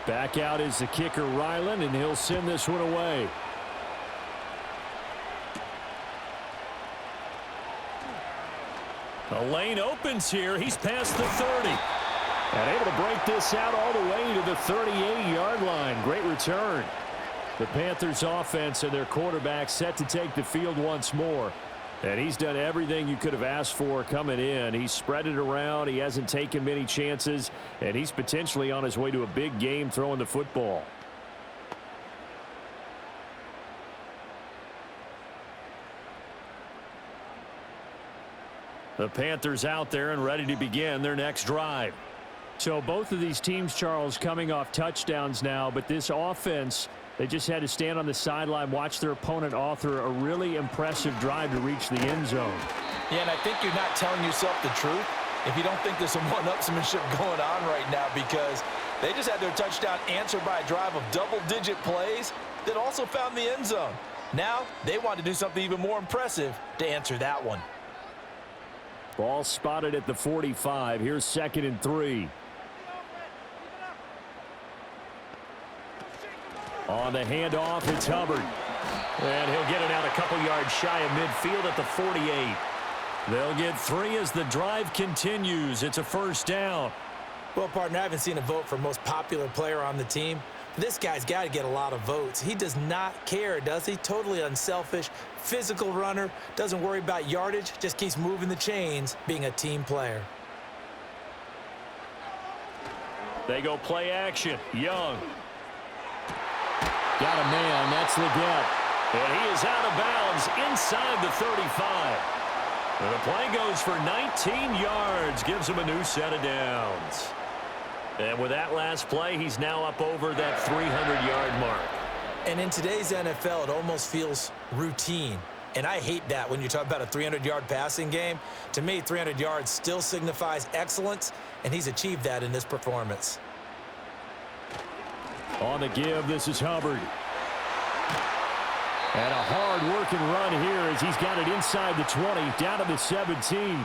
Back out is the kicker, Ryland, and he'll send this one away. The lane opens here. He's past the 30. And able to break this out all the way to the 38-yard line. Great return. The Panthers offense and their quarterback set to take the field once more. And he's done everything you could have asked for coming in. He's spread it around. He hasn't taken many chances. And he's potentially on his way to a big game throwing the football. The Panthers out there and ready to begin their next drive. So both of these teams, Charles, coming off touchdowns now, but this offense, they just had to stand on the sideline, watch their opponent author a really impressive drive to reach the end zone. Yeah, and I think you're not telling yourself the truth if you don't think there's some one-upsmanship going on right now, because they just had their touchdown answered by a drive of double-digit plays that also found the end zone. Now they want to do something even more impressive to answer that one. Ball spotted at the 45. Here's 2nd and 3. On the handoff, it's Hubbard. And he'll get it out a couple yards shy of midfield at the 48. They'll get 3 as the drive continues. It's a first down. Well, partner, I haven't seen a vote for most popular player on the team. This guy's got to get a lot of votes. He does not care, does he? Totally unselfish, physical runner, doesn't worry about yardage, just keeps moving the chains, being a team player. They go play action. Young. Got a man. That's Leggett. And he is out of bounds inside the 35. And the play goes for 19 yards. Gives him a new set of downs. And with that last play, he's now up over that 300-yard mark. And in today's NFL, it almost feels routine. And I hate that when you talk about a 300-yard passing game. To me, 300 yards still signifies excellence, and he's achieved that in this performance. On the give, this is Hubbard. And a hard-working run here as he's got it inside the 20, down to the 17.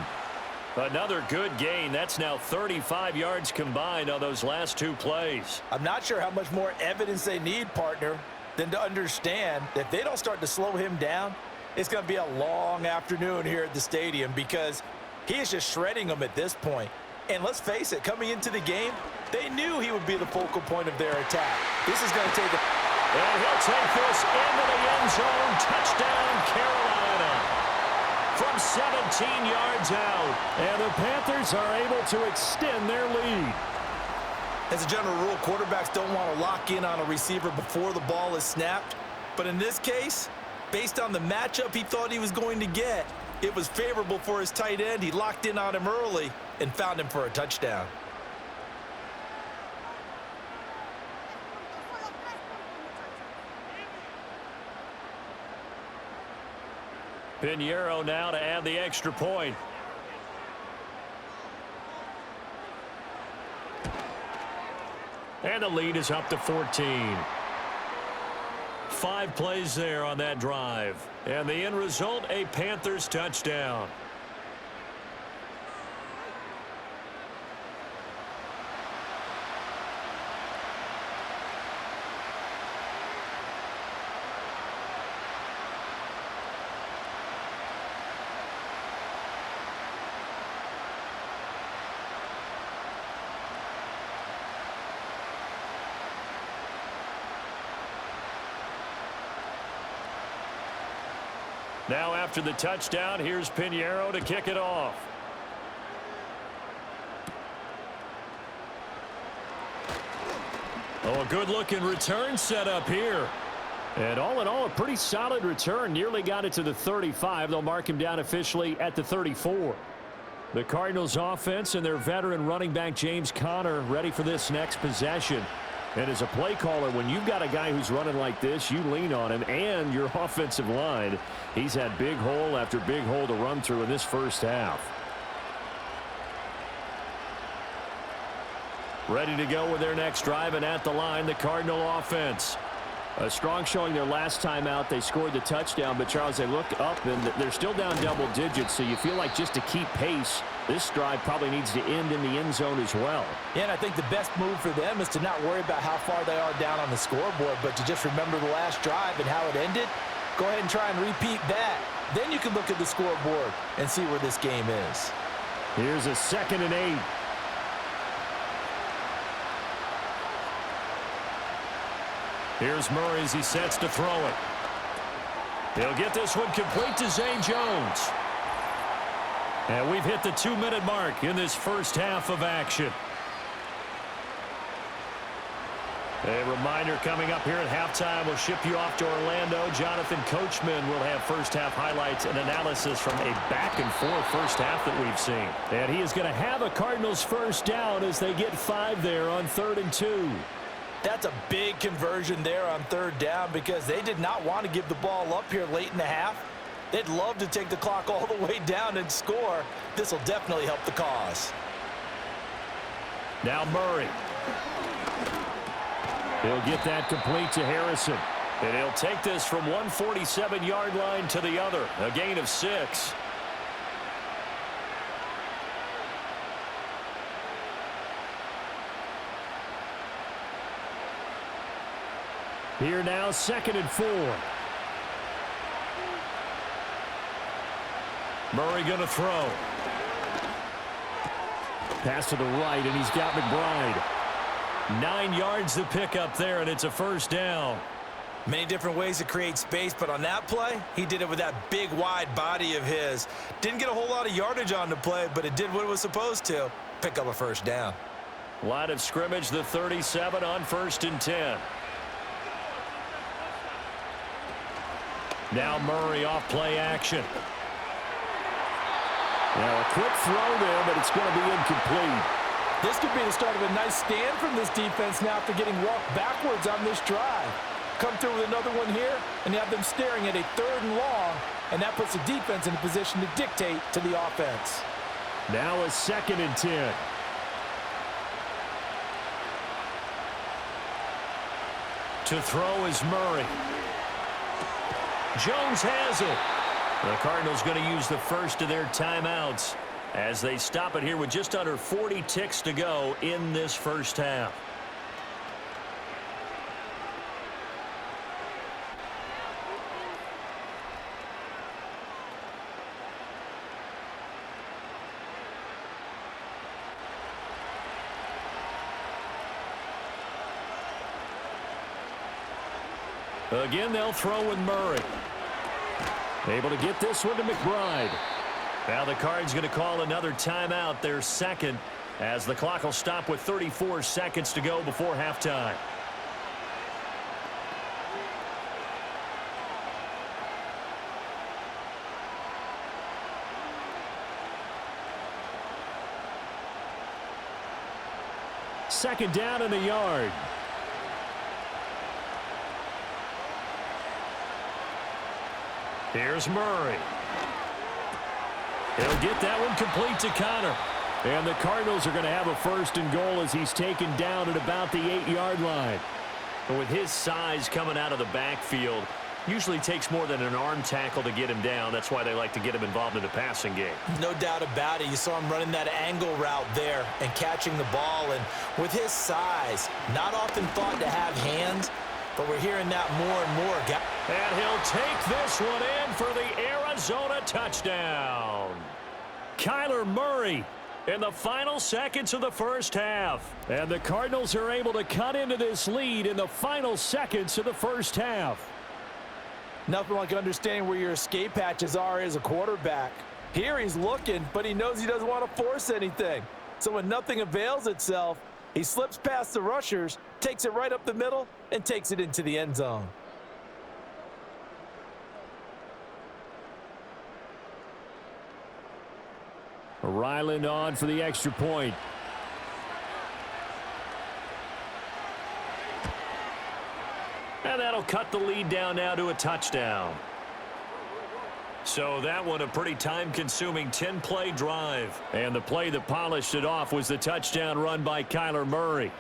Another good gain. That's now 35 yards combined on those last 2 plays. I'm not sure how much more evidence they need, partner, than to understand that if they don't start to slow him down, it's going to be a long afternoon here at the stadium, because he is just shredding them at this point. And let's face it, coming into the game, they knew he would be the focal point of their attack. This is going to take And he'll take this into the end zone. Touchdown, Carolina. From 17 yards out. And the Panthers are able to extend their lead. As a general rule, quarterbacks don't want to lock in on a receiver before the ball is snapped. But in this case, based on the matchup he thought he was going to get, it was favorable for his tight end. He locked in on him early and found him for a touchdown. Pinheiro now to add the extra point. And the lead is up to 14. 5 plays there on that drive. And the end result, a Panthers touchdown. Now after the touchdown, here's Pinheiro to kick it off. Oh, a good-looking return set up here. And all in all, a pretty solid return. Nearly got it to the 35. They'll mark him down officially at the 34. The Cardinals offense and their veteran running back James Conner ready for this next possession. And as a play caller, when you've got a guy who's running like this, you lean on him and your offensive line. He's had big hole after big hole to run through in this first half. Ready to go with their next drive, and at the line, the Cardinal offense. A strong showing their last time out. They scored the touchdown, but Charles, they look up and they're still down double digits, so you feel like just to keep pace, this drive probably needs to end in the end zone as well. Yeah, and I think the best move for them is to not worry about how far they are down on the scoreboard, but to just remember the last drive and how it ended. Go ahead and try and repeat that. Then you can look at the scoreboard and see where this game is. Here's a 2nd and 8. Here's Murray as he sets to throw it. He'll get this one complete to Zay Jones. And we've hit the 2-minute mark in this first half of action. A reminder coming up here at halftime. We'll ship you off to Orlando. Jonathan Coachman will have first-half highlights and analysis from a back-and-forth first half that we've seen. And he is going to have a Cardinals first down as they get 5 there on 3rd and 2. That's a big conversion there on 3rd down because they did not want to give the ball up here late in the half. They'd love to take the clock all the way down and score. This will definitely help the cause. Now Murray. He'll get that complete to Harrison. And he'll take this from 147-yard line to the other. A gain of 6. Here now, 2nd and 4. Murray going to throw. Pass to the right, and he's got McBride. 9 yards to pick up there, and it's a first down. Many different ways to create space, but on that play, he did it with that big, wide body of his. Didn't get a whole lot of yardage on the play, but it did what it was supposed to. Pick up a first down. Line of scrimmage, the 37 on 1st and 10. Now Murray off play action. Now a quick throw there, but it's going to be incomplete. This could be the start of a nice stand from this defense now after getting walked backwards on this drive. Come through with another one here, and you have them staring at a 3rd and long, and that puts the defense in a position to dictate to the offense. Now a 2nd and 10. To throw is Murray. Jones has it. The Cardinals going to use the first of their timeouts as they stop it here with just under 40 ticks to go in this first half. Again, they'll throw with Murray. Able to get this one to McBride. Now the Cards going to call another timeout, their 2nd, as the clock will stop with 34 seconds to go before halftime. Second down in the yard. Here's Murray. He'll get that one complete to Connor. And the Cardinals are going to have a 1st and goal as he's taken down at about the 8-yard line. But with his size coming out of the backfield, usually takes more than an arm tackle to get him down. That's why they like to get him involved in the passing game. No doubt about it. You saw him running that angle route there and catching the ball. And with his size, not often thought to have hands, but we're hearing that more and more. And he'll take this one in for the Arizona touchdown. Kyler Murray in the final seconds of the first half. And the Cardinals are able to cut into this lead in the final seconds of the first half. Nothing like understanding where your escape hatches are as a quarterback. Here he's looking, but he knows he doesn't want to force anything. So when nothing avails itself, he slips past the rushers, takes it right up the middle, and takes it into the end zone. Ryland on for the extra point. And that'll cut the lead down now to a touchdown. So that one a pretty time-consuming 10-play drive. And the play that polished it off was the touchdown run by Kyler Murray.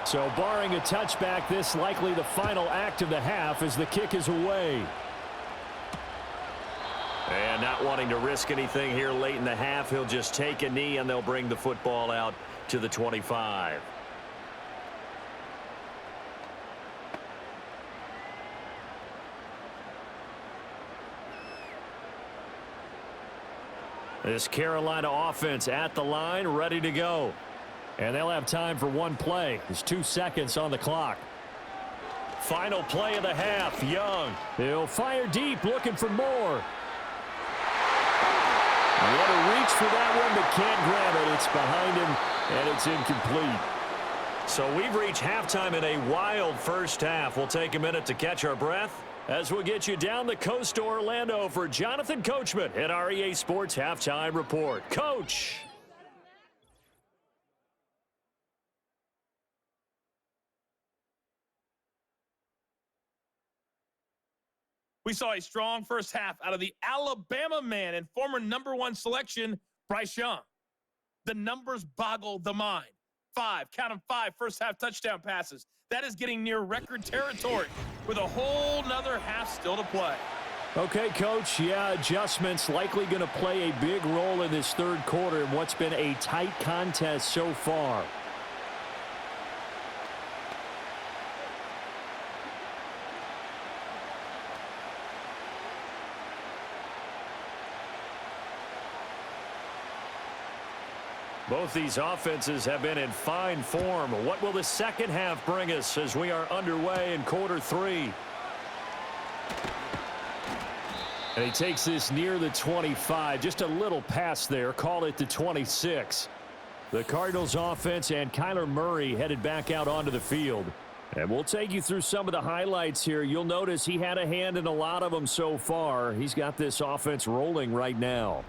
So barring a touchback, this likely the final act of the half as the kick is away. And And not wanting to risk anything here late in the half, he'll just take a knee and they'll bring the football out to the 25. This Carolina offense at the line, ready to go. And they'll have time for one play. There's 2 seconds on the clock. Final play of the half, Young. He'll fire deep, looking for more. What a reach for that one, but can't grab it. It's behind him, and it's incomplete. So we've reached halftime in a wild first half. We'll take a minute to catch our breath as we'll get you down the coast to Orlando for Jonathan Coachman at our EA Sports Halftime Report. Coach! We saw a strong first half out of the Alabama man and former #1 selection, Bryce Young. The numbers boggle the mind. 5, count them 5 first half touchdown passes. That is getting near record territory with a whole nother half still to play. Okay, Coach, yeah, adjustments likely going to play a big role in this third quarter in what's been a tight contest so far. Both these offenses have been in fine form. What will the second half bring us as we are underway in quarter 3? And he takes this near the 25. Just a little pass there. Call it the 26. The Cardinals offense and Kyler Murray headed back out onto the field. And we'll take you through some of the highlights here. You'll notice he had a hand in a lot of them so far. He's got this offense rolling right now.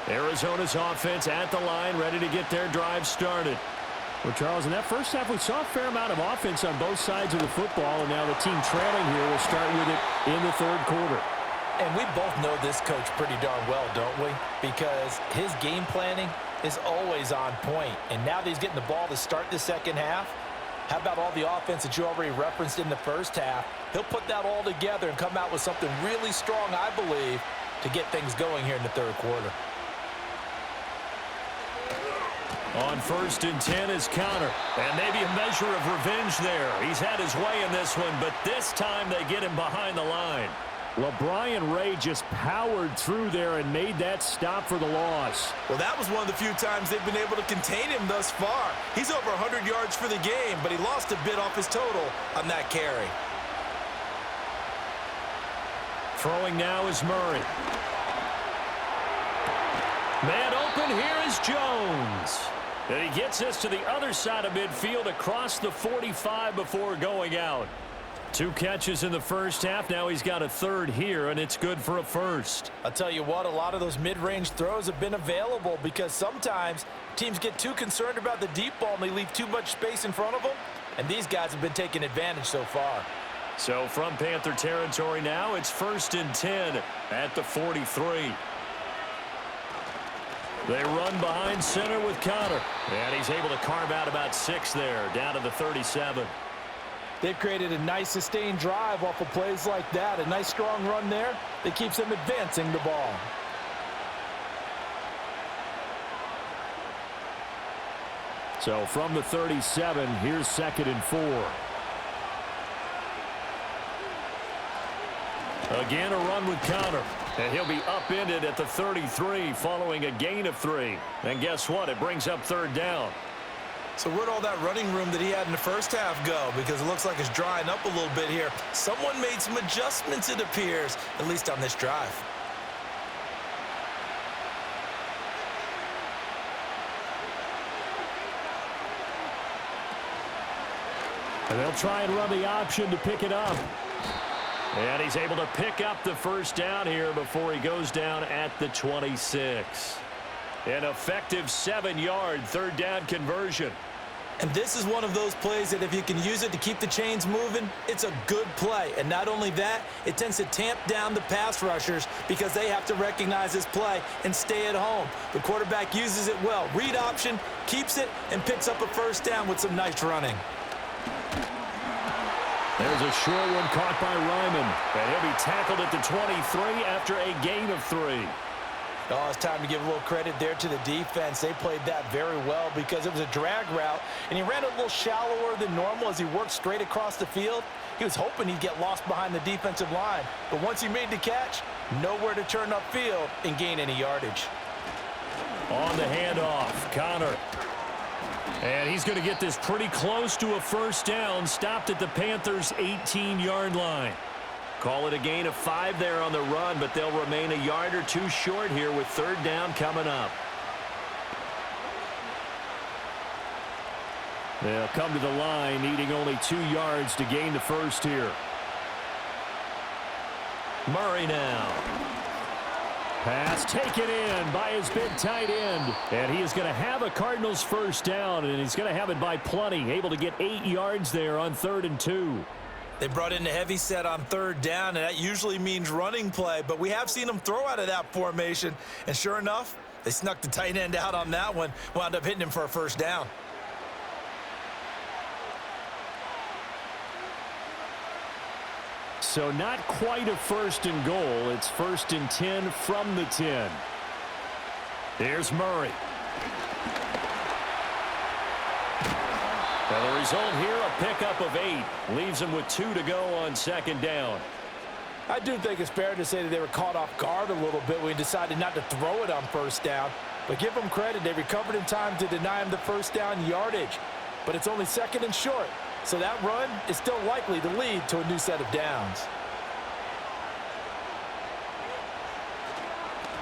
Arizona's offense at the line, ready to get their drive started. Well, Charles, in that first half, we saw a fair amount of offense on both sides of the football, and now the team trailing here will start with it in the third quarter. And we both know this coach pretty darn well, don't we? Because his game planning is always on point. And now that he's getting the ball to start the second half, how about all the offense that you already referenced in the first half? He'll put that all together and come out with something really strong, I believe, to get things going here in the third quarter. On 1st and 10 is Connor. And maybe a measure of revenge there. He's had his way in this one, but this time they get him behind the line. LeBron Ray just powered through there and made that stop for the loss. Well, that was one of the few times they've been able to contain him thus far. He's over 100 yards for the game, but he lost a bit off his total on that carry. Throwing now is Murray. Man open, here is Jones. And he gets us to the other side of midfield across the 45 before going out. 2 catches in the first half. Now he's got a third here, and it's good for a first. I'll tell you what, a lot of those mid-range throws have been available because sometimes teams get too concerned about the deep ball and they leave too much space in front of them, and these guys have been taking advantage so far. So from Panther territory now, it's 1st and 10 at the 43. They run behind center with Connor. And he's able to carve out about 6 there, down to the 37. They've created a nice sustained drive off of plays like that. A nice strong run there that keeps them advancing the ball. So from the 37, here's 2nd and 4. Again, a run with Connor. And he'll be upended at the 33 following a gain of 3. And guess what? It brings up 3rd down. So where'd all that running room that he had in the first half go? Because it looks like it's drying up a little bit here. Someone made some adjustments, it appears, at least on this drive. And they'll try and run the option to pick it up. And he's able to pick up the first down here before he goes down at the 26. An effective 7-yard 3rd down conversion. And this is one of those plays that if you can use it to keep the chains moving, it's a good play. And not only that, it tends to tamp down the pass rushers because they have to recognize this play and stay at home. The quarterback uses it well. Read option, keeps it, and picks up a first down with some nice running. There's a short one caught by Ryman. And he'll be tackled at the 23 after a gain of 3. Oh, it's time to give a little credit there to the defense. They played that very well because it was a drag route, and he ran a little shallower than normal as he worked straight across the field. He was hoping he'd get lost behind the defensive line, but once he made the catch, nowhere to turn upfield and gain any yardage. On the handoff, Connor. And he's going to get this pretty close to a first down, stopped at the Panthers' 18-yard line. Call it a gain of 5 there on the run, but they'll remain a yard or two short here with third down coming up. They'll come to the line, needing only 2 yards to gain the first here. Murray now. Pass taken in by his big tight end. And he is going to have a Cardinals first down, and he's going to have it by plenty. Able to get 8 yards there on 3rd and 2. They brought in the heavy set on third down, and that usually means running play, but we have seen them throw out of that formation, and sure enough, they snuck the tight end out on that one, wound up hitting him for a first down. So not quite a 1st and goal. It's 1st and 10 from the 10. Here's Murray. And the result here, a pickup of 8. Leaves him with 2 to go on 2nd down. I do think it's fair to say that they were caught off guard a little bit when he decided not to throw it on first down. But give them credit, they recovered in time to deny him the first down yardage. But it's only 2nd and short, so that run is still likely to lead to a new set of downs.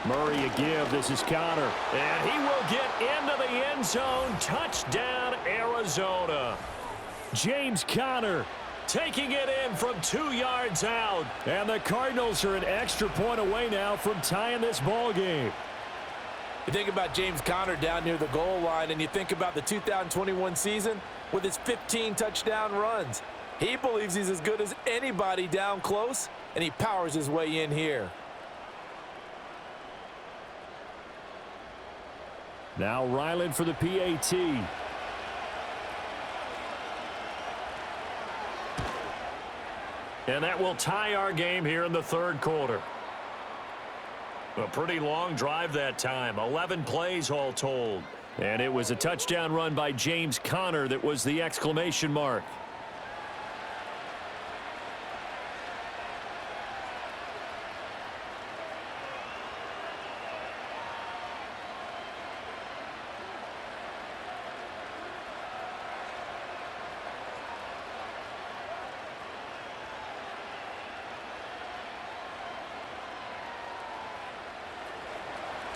Murray a give. This is Connor. And he will get into the end zone. Touchdown, Arizona. James Conner taking it in from 2 yards out. And the Cardinals are an extra point away now from tying this ball game. You think about James Conner down near the goal line, and you think about the 2021 season with his 15 touchdown runs. He believes he's as good as anybody down close, and he powers his way in here. Now Ryland for the PAT. And that will tie our game here in the 3rd quarter. A pretty long drive that time. 11 plays all told. And it was a touchdown run by James Conner that was the exclamation mark.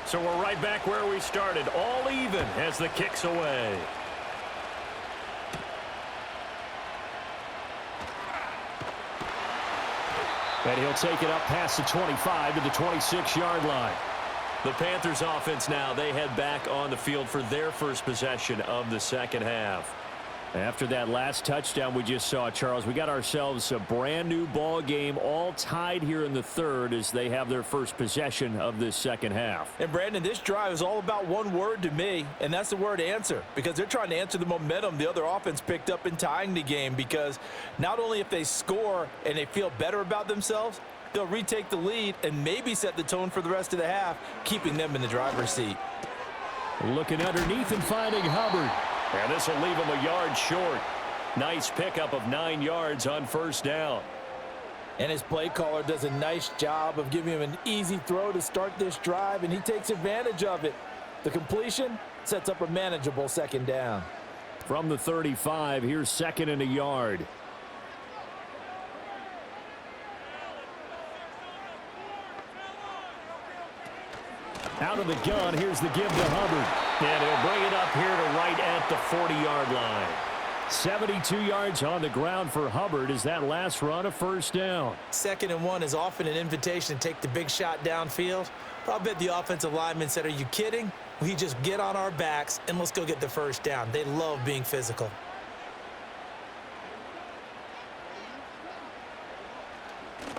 So we're right back where we started, all even as the kick's away. And he'll take it up past the 25 to the 26-yard line. The Panthers offense now, they head back on the field for their first possession of the 2nd half. After that last touchdown we just saw, Charles, we got ourselves a brand new ball game, all tied here in the 3rd as they have their first possession of this 2nd half. And Brandon, this drive is all about one word to me, and that's the word answer, because they're trying to answer the momentum the other offense picked up in tying the game, because not only if they score and they feel better about themselves, they'll retake the lead and maybe set the tone for the rest of the half, keeping them in the driver's seat. Looking underneath and finding Hubbard. And this will leave him a yard short. Nice pickup of 9 yards on first down. And his play caller does a nice job of giving him an easy throw to start this drive, and he takes advantage of it. The completion sets up a manageable 2nd down. From the 35, here's 2nd and a yard. Out of the gun, here's the give to Hubbard. And he'll bring it up here to right at the 40-yard line. 72 yards on the ground for Hubbard. Is that last run a first down? 2nd and 1 is often an invitation to take the big shot downfield. But I bet the offensive lineman said, are you kidding? We just get on our backs and let's go get the first down. They love being physical.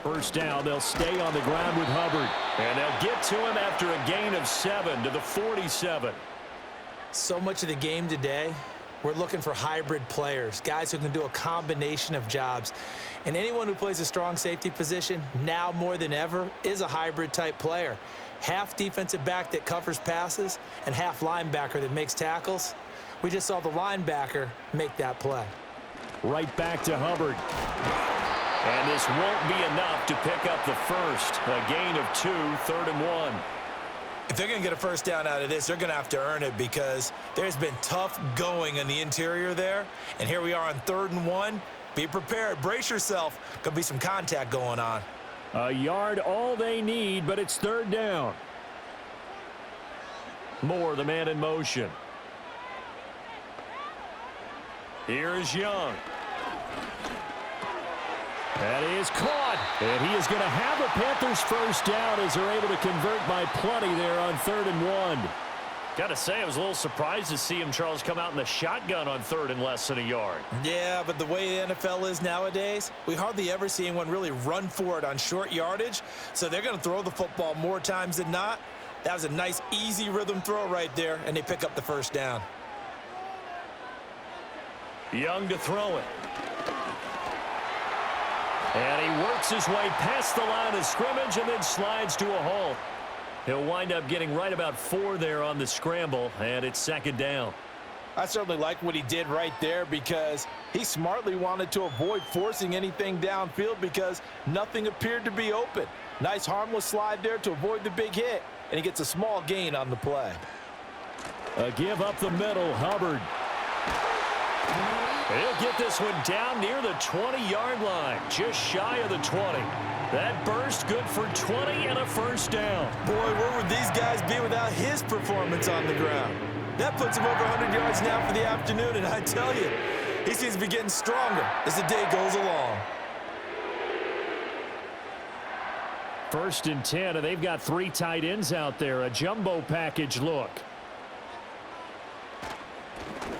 First down, they'll stay on the ground with Hubbard. And they'll get to him after a gain of 7 to the 47. So much of the game today, we're looking for hybrid players, guys who can do a combination of jobs. And anyone who plays a strong safety position, now more than ever, is a hybrid type player. Half defensive back that covers passes and half linebacker that makes tackles. We just saw the linebacker make that play. Right back to Hubbard. And this won't be enough to pick up the first. A gain of 2, 3rd and 1. If they're going to get a first down out of this, they're going to have to earn it because there's been tough going in the interior there. And here we are on 3rd and 1. Be prepared. Brace yourself. Could be some contact going on. A yard all they need, but it's 3rd down. Moore, the man in motion. Here is Young. That is caught. And he is going to have a Panthers first down as they're able to convert by plenty there on 3rd and 1. Got to say, I was a little surprised to see him, Charles, come out in the shotgun on 3rd and less than a yard. Yeah, but the way the NFL is nowadays, we hardly ever see anyone really run for it on short yardage. So they're going to throw the football more times than not. That was a nice, easy rhythm throw right there, and they pick up the first down. Young to throw it. And he works his way past the line of scrimmage and then slides to a halt. He'll wind up getting right about 4 there on the scramble, and it's 2nd down. I certainly like what he did right there because he smartly wanted to avoid forcing anything downfield because nothing appeared to be open. Nice harmless slide there to avoid the big hit, and he gets a small gain on the play. A give up the middle, Hubbard. He'll get this one down near the 20-yard line, just shy of the 20. That burst good for 20 and a first down. Boy, where would these guys be without his performance on the ground? That puts him over 100 yards now for the afternoon, and I tell you, he seems to be getting stronger as the day goes along. 1st and 10, and they've got 3 tight ends out there. A jumbo package look.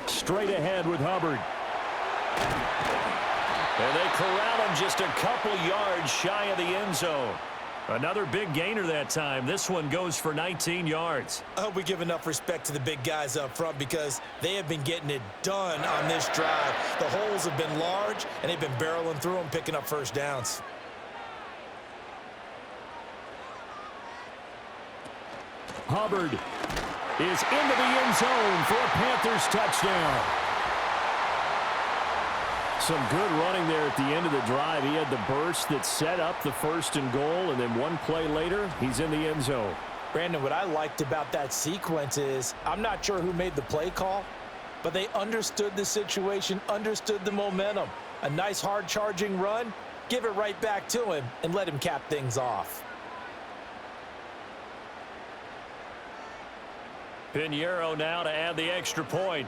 Straight ahead with Hubbard. And they corral him just a couple yards shy of the end zone. Another big gainer that time. This one goes for 19 yards. I hope we give enough respect to the big guys up front because they have been getting it done on this drive. The holes have been large, and they've been barreling through them, picking up first downs. Hubbard is into the end zone for a Panthers touchdown. Some good running there at the end of the drive. He had the burst that set up the 1st and goal, and then one play later, he's in the end zone. Brandon, what I liked about that sequence is I'm not sure who made the play call, but they understood the situation, understood the momentum. A nice hard-charging run, give it right back to him, and let him cap things off. Pinheiro now to add the extra point.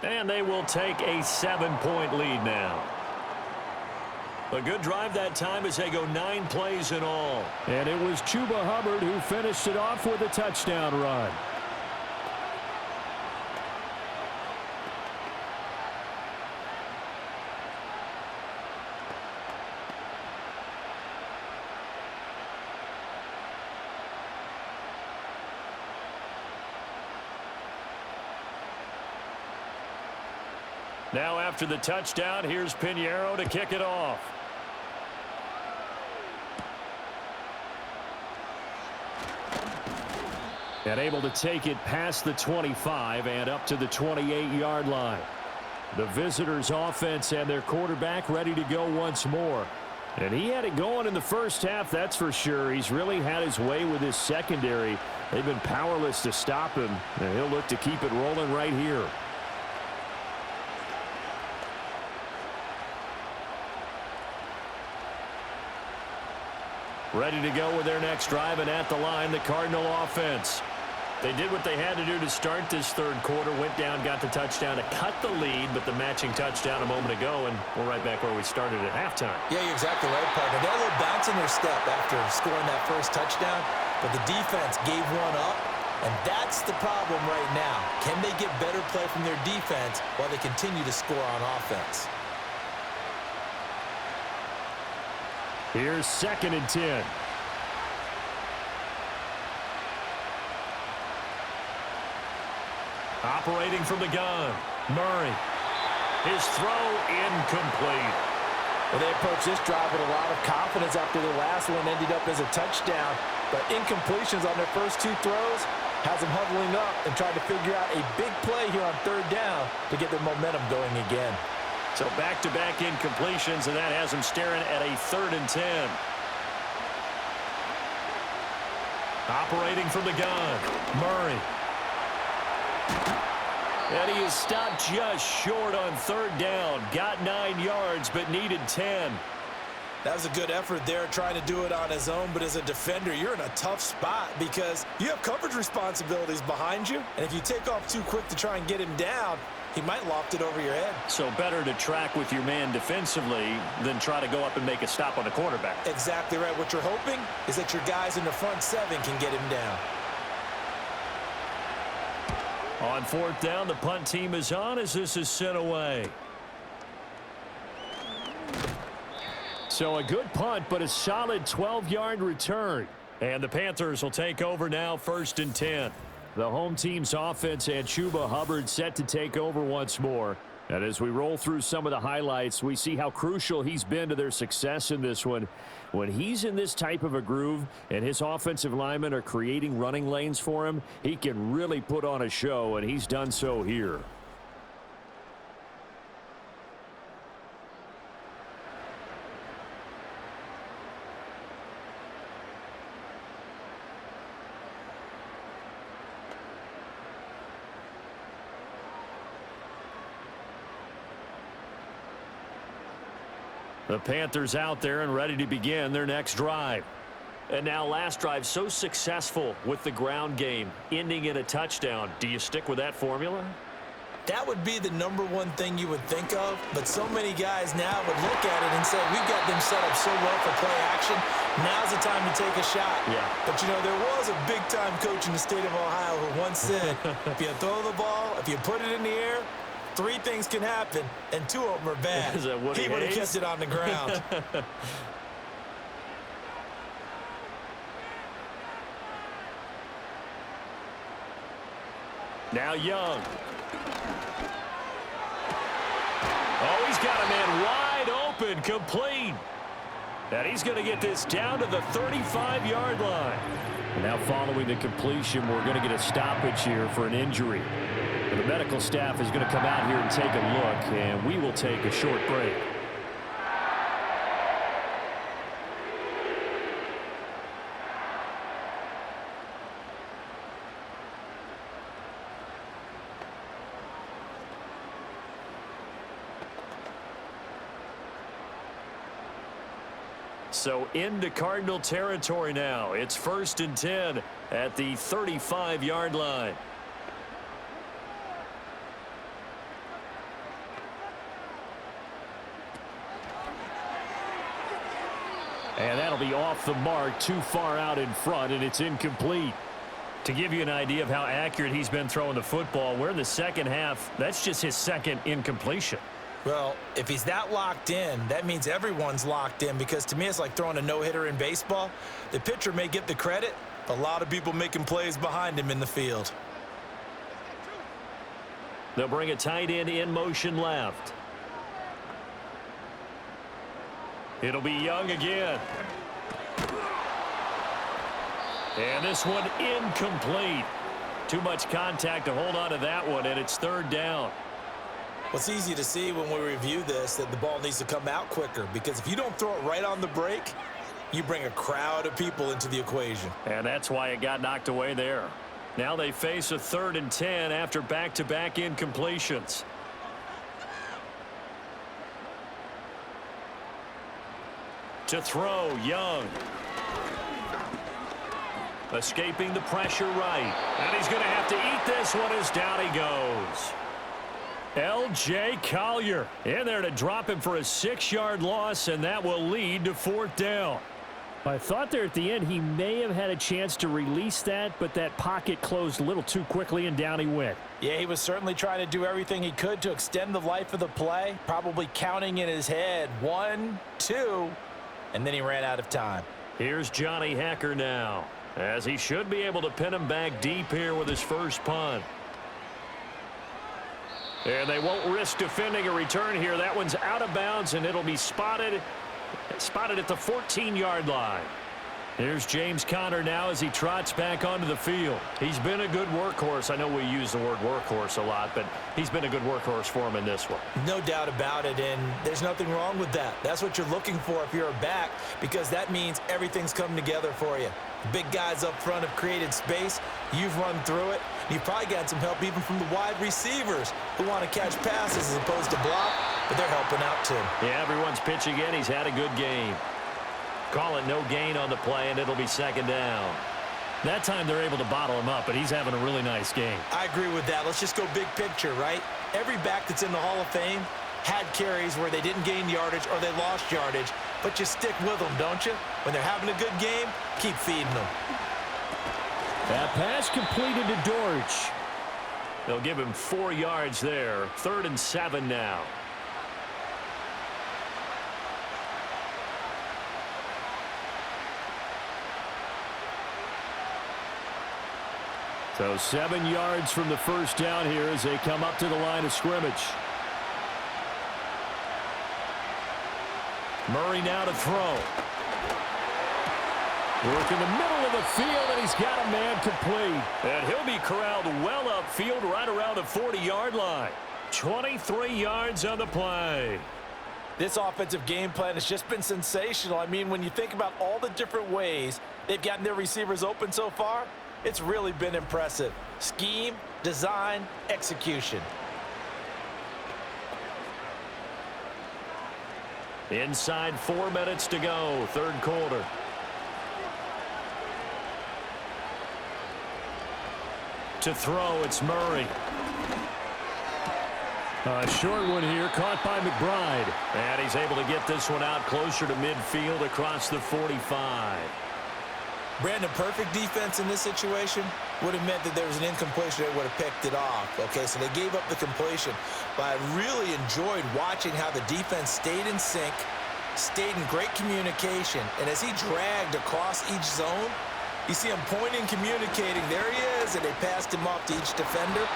And they will take a 7-point lead now. A good drive that time as they go 9 plays in all. And it was Chuba Hubbard who finished it off with a touchdown run. Now after the touchdown, here's Pinheiro to kick it off. And able to take it past the 25 and up to the 28-yard line. The visitors' offense and their quarterback ready to go once more. And he had it going in the first half, that's for sure. He's really had his way with his secondary. They've been powerless to stop him, and he'll look to keep it rolling right here. Ready to go with their next drive, and at the line, the Cardinal offense. They did what they had to do to start this third quarter, went down, got the touchdown to cut the lead, but the matching touchdown a moment ago, and we're right back where we started at halftime. Yeah, you're exactly right, partner. They had a little bounce in their step after scoring that first touchdown, but the defense gave one up, and that's the problem right now. Can they get better play from their defense while they continue to score on offense? Here's 2nd and 10. Operating from the gun, Murray. His throw incomplete. Well, they approached this drive with a lot of confidence after their last one ended up as a touchdown. But incompletions on their first 2 throws has them huddling up and trying to figure out a big play here on 3rd down to get their momentum going again. So back-to-back incompletions, and that has them staring at a 3rd and 10. Operating from the gun, Murray. And he is stopped just short on 3rd down. Got 9 yards, but needed 10. That was a good effort there trying to do it on his own, but as a defender, you're in a tough spot because you have coverage responsibilities behind you, and if you take off too quick to try and get him down, he might loft it over your head. So better to track with your man defensively than try to go up and make a stop on the quarterback. Exactly right. What you're hoping is that your guys in the front 7 can get him down. On 4th down, the punt team is on as this is sent away. So a good punt, but a solid 12-yard return. And the Panthers will take over now, 1st and 10. The home team's offense and Chuba Hubbard set to take over once more. And as we roll through some of the highlights, we see how crucial he's been to their success in this one. When he's in this type of a groove and his offensive linemen are creating running lanes for him, he can really put on a show, and he's done so here. The Panthers out there and ready to begin their next drive. And now last drive so successful with the ground game, ending in a touchdown. Do you stick with that formula? That would be the #1 thing you would think of, but so many guys now would look at it and say, we've got them set up so well for play action, now's the time to take a shot. Yeah. But, you know, there was a big-time coach in the state of Ohio who once said, if you throw the ball, if you put it in the air, 3 things can happen, and 2 of them are bad. Is that Woody He would have Hayes? kept it on the ground. Now Young. Oh, he's got a man wide open, complete. And he's going to get this down to the 35-yard line. Now following the completion, we're going to get a stoppage here for an injury. And the medical staff is going to come out here and take a look, and we will take a short break. So into Cardinal territory now. It's 1st and 10 at the 35-yard line. And that'll be off the mark, too far out in front, and it's incomplete. To give you an idea of how accurate he's been throwing the football, we're in the second half. That's just his 2nd incompletion. Well, if he's that locked in, that means everyone's locked in, because to me it's like throwing a no-hitter in baseball. The pitcher may get the credit, but a lot of people making plays behind him in the field. They'll bring a tight end in motion left. It'll be Young again. And this one incomplete. Too much contact to hold on to that one, and it's 3rd down. Well, it's easy to see when we review this that the ball needs to come out quicker, because if you don't throw it right on the break, you bring a crowd of people into the equation. And that's why it got knocked away there. Now they face a 3rd and 10 after back-to-back incompletions. To throw, Young. Escaping the pressure right. And he's going to have to eat this one as down he goes. L.J. Collier in there to drop him for a 6-yard loss, and that will lead to 4th down. I thought there at the end he may have had a chance to release that, but that pocket closed a little too quickly, and down he went. Yeah, he was certainly trying to do everything he could to extend the life of the play, probably counting in his head 1, 2, and then he ran out of time. Here's Johnny Hacker now, as he should be able to pin him back deep here with his first punt. And they won't risk defending a return here. That one's out of bounds, and it'll be spotted at the 14-yard line. Here's James Conner now as he trots back onto the field. He's been a good workhorse. I know we use the word workhorse a lot, but he's been a good workhorse for him in this one. No doubt about it, and there's nothing wrong with that. That's what you're looking for if you're a back, because that means everything's coming together for you. Big guys up front have created space. You've run through it. You've probably got some help even from the wide receivers who want to catch passes as opposed to block, but they're helping out too. Yeah, everyone's pitching in. He's had a good game. Call it no gain on the play, and it'll be 2nd down. That time they're able to bottle him up, but he's having a really nice game. I agree with that. Let's just go big picture, right? Every back that's in the Hall of Fame had carries where they didn't gain yardage or they lost yardage, but you stick with them, don't you? When they're having a good game, keep feeding them. That pass completed to Dortch. They'll give him 4 yards there. 3rd and 7 now. So 7 yards from the first down here as they come up to the line of scrimmage. Murray now to throw. Work in the middle of the field, and he's got a man complete. And he'll be corralled well upfield right around the 40-yard line. 23 yards on the play. This offensive game plan has just been sensational. I mean, when you think about all the different ways they've gotten their receivers open so far, it's really been impressive. Scheme, design, execution. Inside 4 minutes to go, 3rd quarter. To throw, it's Murray. A short one here, caught by McBride. And he's able to get this one out closer to midfield across the 45. Brandon, perfect defense in this situation would have meant that there was an incompletion. They would have picked it off. Okay, so they gave up the completion. But I really enjoyed watching how the defense stayed in sync, stayed in great communication. And as he dragged across each zone, you see him pointing, communicating. There he is, and they passed him off to each defender.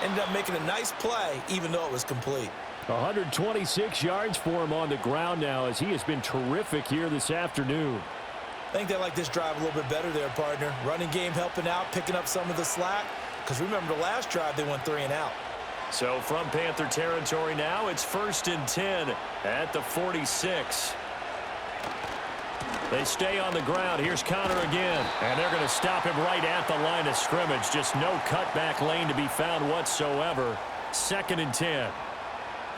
Ended up making a nice play, even though it was complete. 126 yards for him on the ground now, as he has been terrific here this afternoon. I think they like this drive a little bit better there, partner. Running game helping out, picking up some of the slack. Because remember, the last drive, they went 3 and out. So from Panther territory now, it's 1st and 10 at the 46. They stay on the ground. Here's Conner again. And they're going to stop him right at the line of scrimmage. Just no cutback lane to be found whatsoever. 2nd and 10.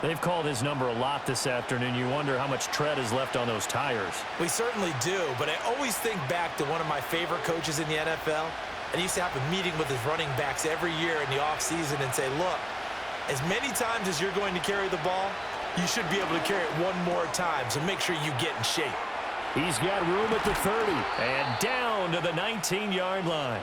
They've called his number a lot this afternoon. You wonder how much tread is left on those tires. We certainly do, but I always think back to one of my favorite coaches in the NFL. And he used to have a meeting with his running backs every year in the offseason and say, look, as many times as you're going to carry the ball, you should be able to carry it one more time, so make sure you get in shape. He's got room at the 30. And down to the 19-yard line.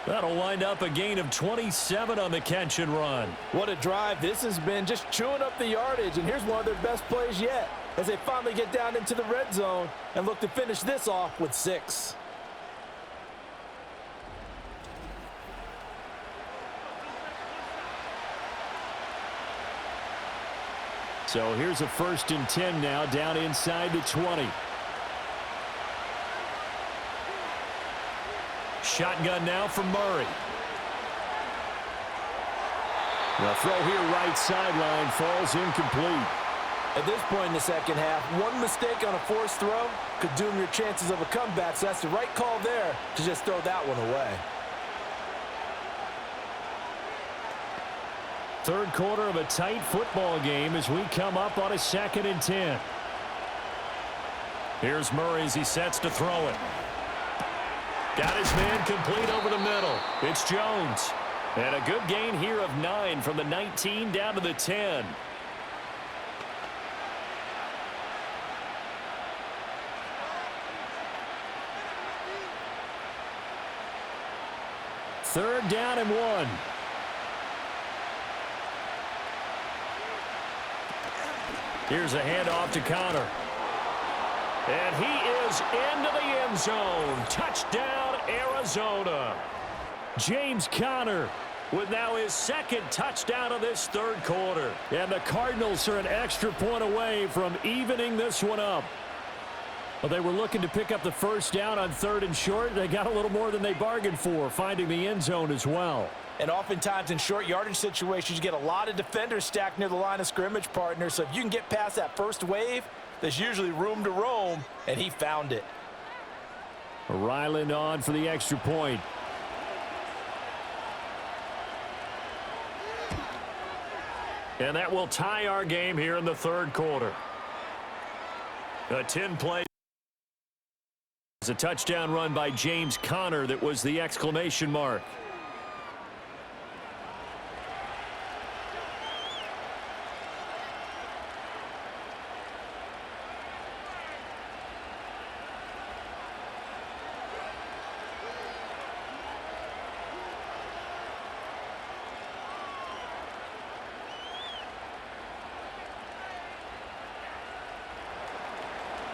That'll wind up a gain of 27 on the catch and run. What a drive this has been, just chewing up the yardage. And here's one of their best plays yet as they finally get down into the red zone and look to finish this off with 6. So here's a 1st and 10 now, down inside the 20. Shotgun now from Murray. The throw here right sideline falls incomplete. At this point in the second half, one mistake on a forced throw could doom your chances of a comeback, so that's the right call there to just throw that one away. 3rd quarter of a tight football game as we come up on a 2nd and 10. Here's Murray as he sets to throw it. Got his man complete over the middle. It's Jones. And a good gain here of 9 from the 19 down to the 10. Third down and 1. Here's a handoff to Connor. And he is into the end zone. Touchdown, Arizona. James Conner With now his second touchdown of this third quarter. And the Cardinals are an extra point away from evening this one up. Well, they were looking to pick up the first down on 3rd and short. They got a little more than they bargained for, finding the end zone as well. And oftentimes in short yardage situations, you get a lot of defenders stacked near the line of scrimmage, partner. So if you can get past that first wave, there's usually room to roam, and he found it. Ryland on for the extra point. And that will tie our game here in the third quarter. A 10-play. It's a touchdown run by James Conner that was the exclamation mark.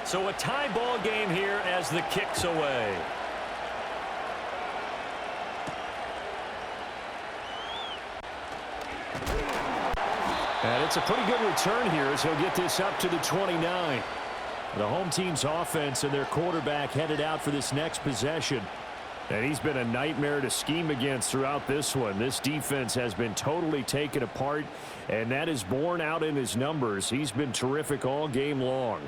So a tie ball game here as the kick's away. And it's a pretty good return here as he'll get this up to the 29. The home team's offense and their quarterback headed out for this next possession. And he's been a nightmare to scheme against throughout this one. This defense has been totally taken apart, and that is borne out in his numbers. He's been terrific all game long.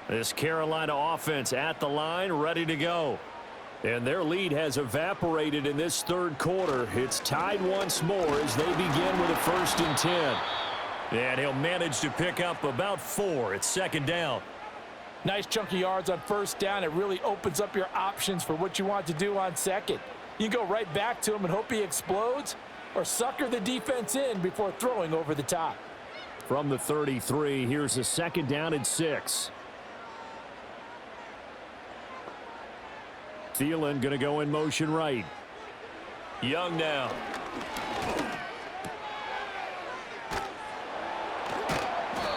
This Carolina offense at the line, ready to go. And their lead has evaporated in this third quarter. It's tied once more as they begin with a 1st and 10. And he'll manage to pick up about 4. It's 2nd down. Nice chunk of yards on 1st down. It really opens up your options for what you want to do on 2nd. You can go right back to him and hope he explodes, or sucker the defense in before throwing over the top. From the 33, here's a 2nd down and 6. Thielen going to go in motion right. Young now.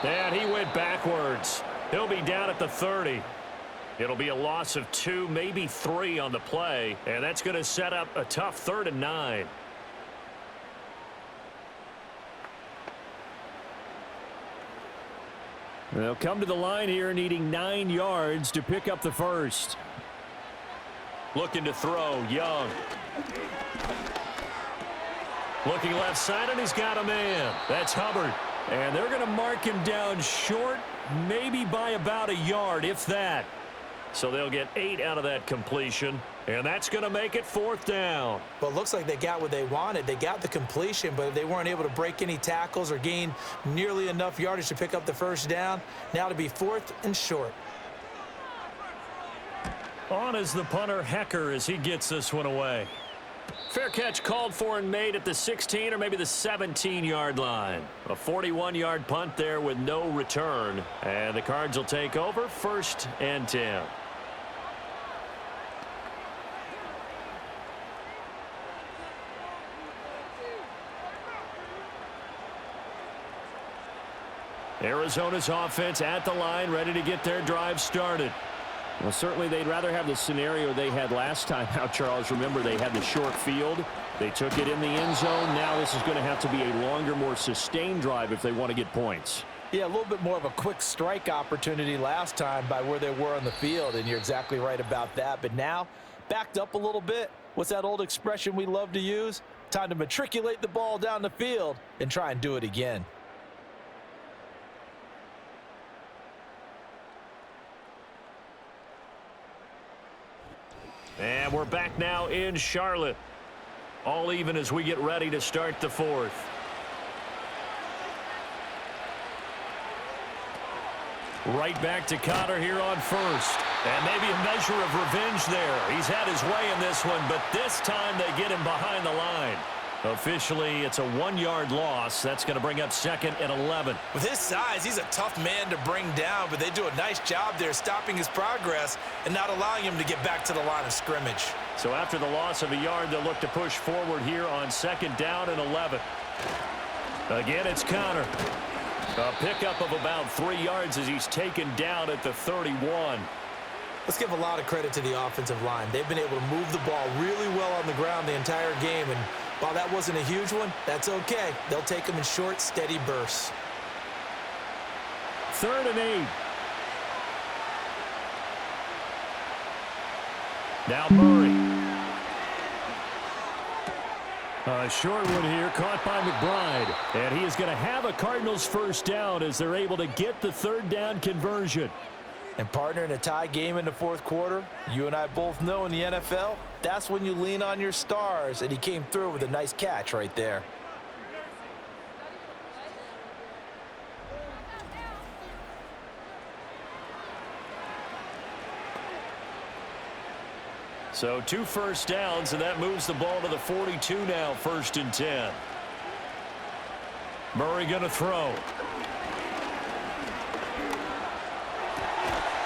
And he went backwards. He'll be down at the 30. It'll be a loss of 2, maybe 3 on the play. And that's going to set up a tough 3rd and 9. They'll come to the line here needing 9 yards to pick up the first. Looking to throw, Young. Looking left side, and he's got a man. That's Hubbard. And they're going to mark him down short, maybe by about a yard, if that. So they'll get 8 out of that completion, and that's going to make it 4th down. Well, it looks like they got what they wanted. They got the completion, but they weren't able to break any tackles or gain nearly enough yardage to pick up the 1st down. Now to be 4th and short. On is the punter, Hecker, as he gets this one away. Fair catch called for and made at the 16 or maybe the 17-yard line. A 41-yard punt there with no return. And the Cards will take over, 1st and 10. Arizona's offense at the line, ready to get their drive started. Well, certainly they'd rather have the scenario they had last time out, Charles. Remember, they had the short field. They took it in the end zone. Now this is going to have to be a longer, more sustained drive if they want to get points. Yeah, a little bit more of a quick strike opportunity last time by where they were on the field, and you're exactly right about that. But now, backed up a little bit. What's that old expression we love to use? Time to matriculate the ball down the field and try and do it again. And we're back now in Charlotte. All even as we get ready to start the 4th. Right back to Connor here on first. And maybe a measure of revenge there. He's had his way in this one, but this time they get him behind the line. Officially, it's a 1-yard loss. That's going to bring up 2nd and 11. With his size, he's a tough man to bring down, but they do a nice job there stopping his progress and not allowing him to get back to the line of scrimmage. So after the loss of a yard, they'll look to push forward here on 2nd down and 11. Again, it's Connor. A pickup of about 3 yards as he's taken down at the 31. Let's give a lot of credit to the offensive line. They've been able to move the ball really well on the ground the entire game, and while that wasn't a huge one, that's okay. They'll take them in short, steady bursts. 3rd and 8. Now Murray. A short one here, caught by McBride. And he is going to have a Cardinals first down as they're able to get the 3rd down conversion. And partner, in a tie game in the 4th quarter, you and I both know in the NFL, that's when you lean on your stars, and he came through with a nice catch right there. So 2 first downs, and that moves the ball to the 42 now, 1st and 10. Murray going to throw.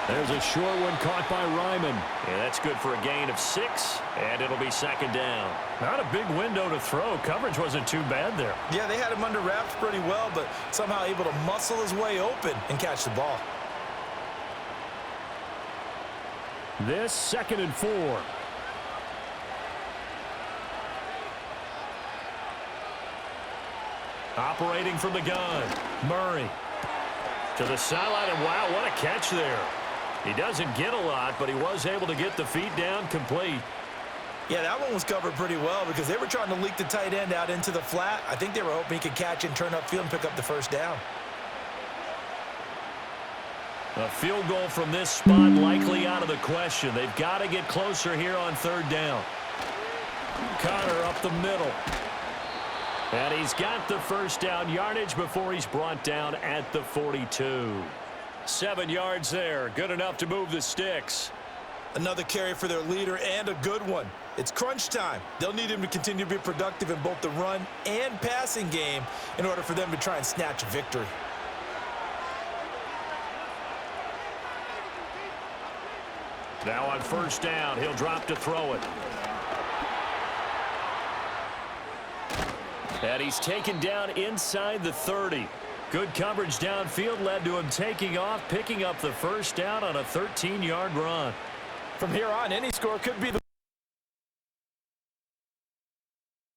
There's a short one caught by Ryman. And that's good for a gain of 6, and it'll be 2nd down. Not a big window to throw. Coverage wasn't too bad there. Yeah, they had him under wraps pretty well, but somehow able to muscle his way open and catch the ball. This 2nd and 4. Operating from the gun, Murray to the sideline, and wow, what a catch there. He doesn't get a lot, but he was able to get the feet down complete. Yeah, that one was covered pretty well because they were trying to leak the tight end out into the flat. I think they were hoping he could catch and turn upfield and pick up the 1st down. A field goal from this spot likely out of the question. They've got to get closer here on 3rd down. Connor up the middle. And he's got the first down yardage before he's brought down at the 42. 7 yards there. Good enough to move the sticks. Another carry for their leader and a good one. It's crunch time. They'll need him to continue to be productive in both the run and passing game in order for them to try and snatch a victory. Now on 1st down, he'll drop to throw it. And he's taken down inside the 30. Good coverage downfield led to him taking off, picking up the 1st down on a 13-yard run. From here on, any score could be the...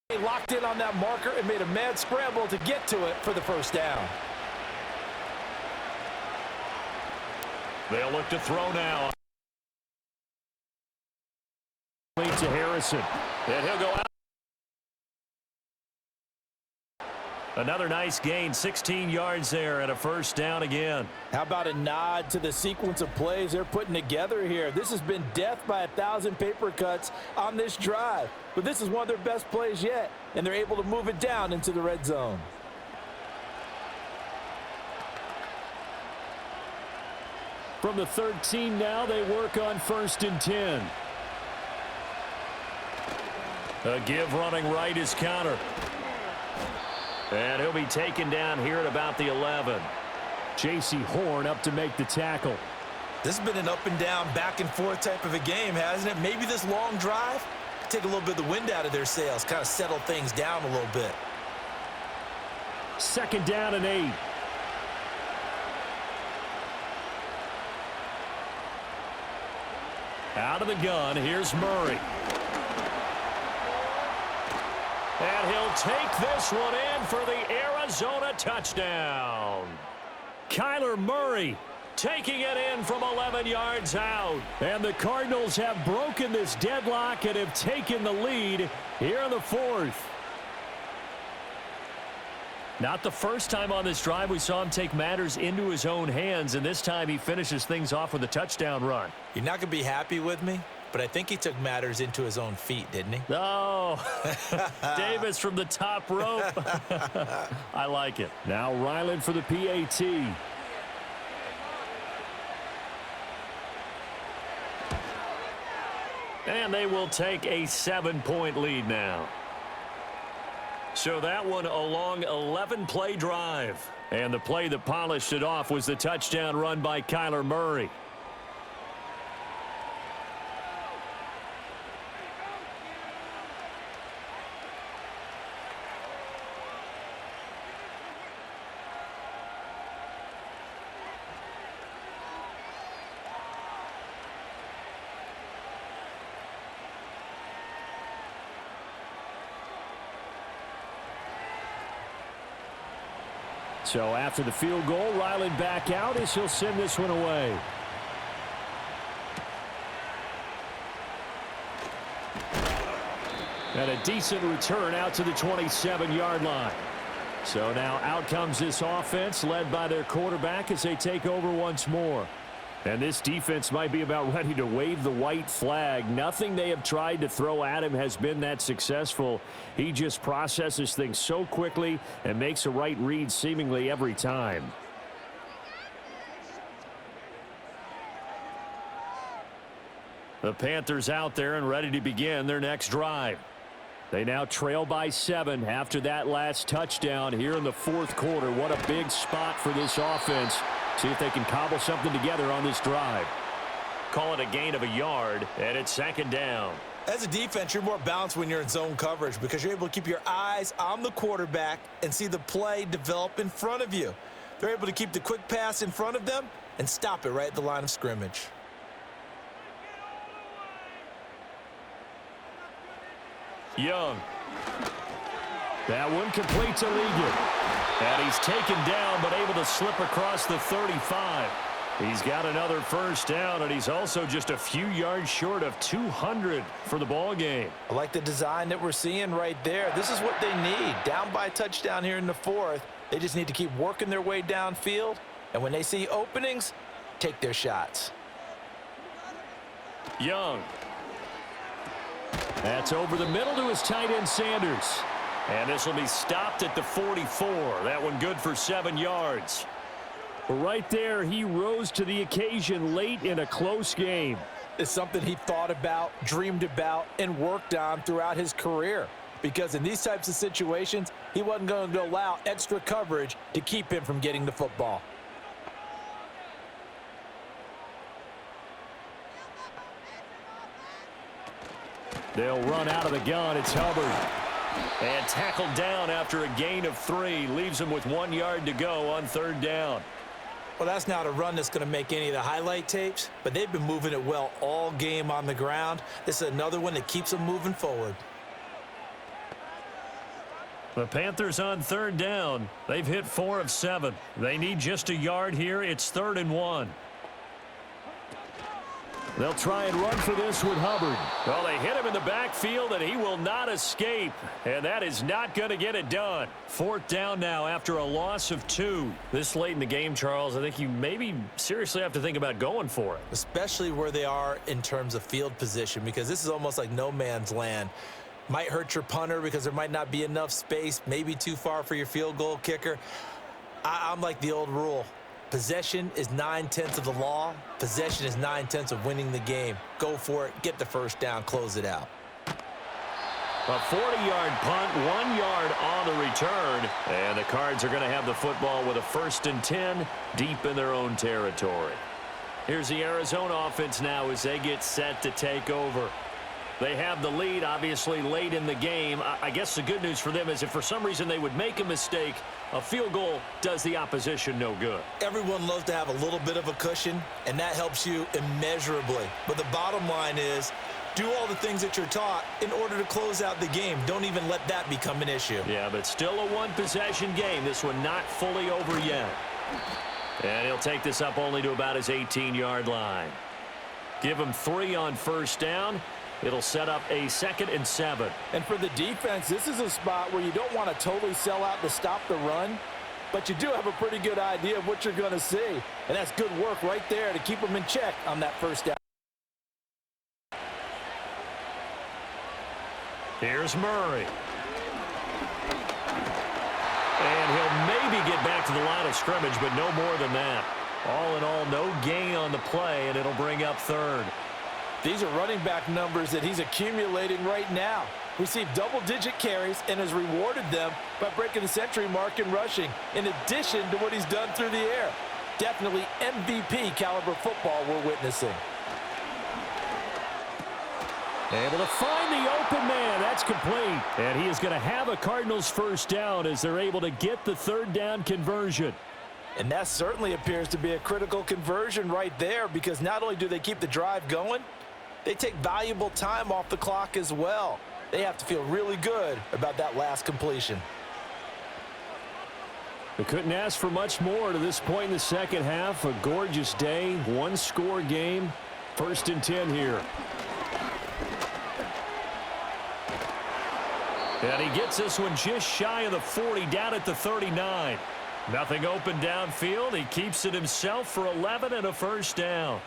He locked in on that marker and made a mad scramble to get to it for the 1st down. They'll look to throw now. To Harrison. And he'll go out. Another nice gain, 16 yards there and a 1st down again. How about a nod to the sequence of plays they're putting together here? This has been death by 1,000 paper cuts on this drive. But this is one of their best plays yet, and they're able to move it down into the red zone. From the 13 now, they work on 1st and 10. A give running right is Connor. And he'll be taken down here at about the 11. J.C. Horn up to make the tackle. This has been an up and down, back and forth type of a game, hasn't it? Maybe this long drive, take a little bit of the wind out of their sails, kind of settle things down a little bit. 2nd down and 8. Out of the gun, here's Murray. And he'll take this one in for the Arizona touchdown. Kyler Murray taking it in from 11 yards out. And the Cardinals have broken this deadlock and have taken the lead here in the 4th. Not the first time on this drive we saw him take matters into his own hands, and this time he finishes things off with a touchdown run. You're not going to be happy with me, but I think he took matters into his own feet, didn't he? Oh, Davis from the top rope. I like it. Now Ryland for the PAT. And they will take a 7-point lead now. So that one a long 11-play drive. And the play that polished it off was the touchdown run by Kyler Murray. So after the field goal, Ryland back out as he'll send this one away. And a decent return out to the 27-yard line. So now out comes this offense led by their quarterback as they take over once more. And this defense might be about ready to wave the white flag. Nothing they have tried to throw at him has been that successful. He just processes things so quickly and makes a right read seemingly every time. The Panthers out there and ready to begin their next drive. They now trail by 7 after that last touchdown here in the fourth quarter. What a big spot for this offense. See if they can cobble something together on this drive. Call it a gain of a yard, and it's 2nd down. As a defense, you're more balanced when you're in zone coverage because you're able to keep your eyes on the quarterback and see the play develop in front of you. They're able to keep the quick pass in front of them and stop it right at the line of scrimmage. Young. That one complete to Ligon. And he's taken down but able to slip across the 35. He's got another first down, and he's also just a few yards short of 200 for the ball game. I like the design that we're seeing right there. This is what they need. Down by a touchdown here in the fourth. They just need to keep working their way downfield. And when they see openings, take their shots. Young. That's over the middle to his tight end, Sanders. And this will be stopped at the 44. That one good for 7 yards. Right there, he rose to the occasion late in a close game. It's something he thought about, dreamed about, and worked on throughout his career. Because in these types of situations, he wasn't going to allow extra coverage to keep him from getting the football. They'll run out of the gun. It's Hubbard. And tackled down after a gain of 3. Leaves him with 1 yard to go on 3rd down. Well, that's not a run that's going to make any of the highlight tapes, but they've been moving it well all game on the ground. This is another one that keeps them moving forward. The Panthers on 3rd down. They've hit 4 of 7. They need just a yard here. It's 3rd and 1. They'll try and run for this with Hubbard. Well, they hit him in the backfield, and he will not escape. And that is not going to get it done. 4th down now after a loss of 2. This late in the game, Charles, I think you maybe seriously have to think about going for it. Especially where they are in terms of field position, because this is almost like no man's land. Might hurt your punter because there might not be enough space, maybe too far for your field goal kicker. I'm like the old rule. Possession is 9/10 of the law. Possession is 9/10 of winning the game. Go for it. Get the first down. Close it out. A 40-yard punt, 1 yard on the return. And the Cards are going to have the football with a 1st and 10 deep in their own territory. Here's the Arizona offense now as they get set to take over. They have the lead, obviously, late in the game. I guess the good news for them is if for some reason they would make a mistake, a field goal does the opposition no good. Everyone loves to have a little bit of a cushion, and that helps you immeasurably. But the bottom line is, do all the things that you're taught in order to close out the game. Don't even let that become an issue. Yeah, but still a one-possession game. This one not fully over yet. And he'll take this up only to about his 18-yard line. Give him 3 on 1st down. It'll set up a 2nd and 7. And for the defense, this is a spot where you don't want to totally sell out to stop the run, but you do have a pretty good idea of what you're going to see. And that's good work right there to keep them in check on that 1st down. Here's Murray. And he'll maybe get back to the line of scrimmage, but no more than that. All in all, no gain on the play, and it'll bring up 3rd. These are running back numbers that he's accumulating right now. Received double-digit carries and has rewarded them by breaking the century mark in rushing, in addition to what he's done through the air. Definitely MVP caliber football we're witnessing. Able to find the open man. That's complete. And he is going to have a Cardinals first down as they're able to get the third down conversion. And that certainly appears to be a critical conversion right there, because not only do they keep the drive going, they take valuable time off the clock as well. They have to feel really good about that last completion. They couldn't ask for much more to this point in the second half. A gorgeous day, one-score game. 1st and 10 here. And he gets this one just shy of the 40, down at the 39. Nothing open downfield. He keeps it himself for 11 and a first down.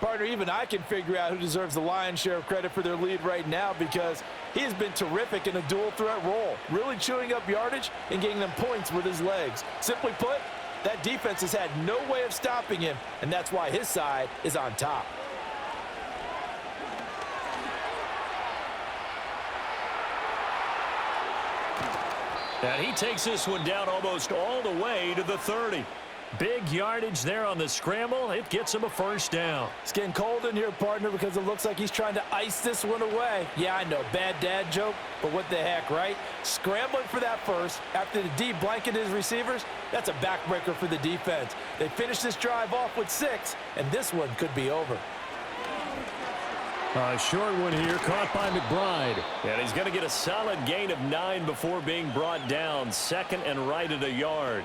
Partner, even I can figure out who deserves the lion's share of credit for their lead right now, because he has been terrific in a dual threat role, really chewing up yardage and getting them points with his legs. Simply put, that defense has had no way of stopping him, and that's why his side is on top. And he takes this one down almost all the way to the 30. Big yardage there on the scramble. It gets him a first down. It's getting cold in here, partner, because it looks like he's trying to ice this one away. Yeah, I know, bad dad joke, but what the heck, right? Scrambling for that first after the D blanketed his receivers, that's a backbreaker for the defense. They finish this drive off with 6, and this one could be over. A short one here, caught by McBride. And he's going to get a solid gain of 9 before being brought down. Second and right at a yard.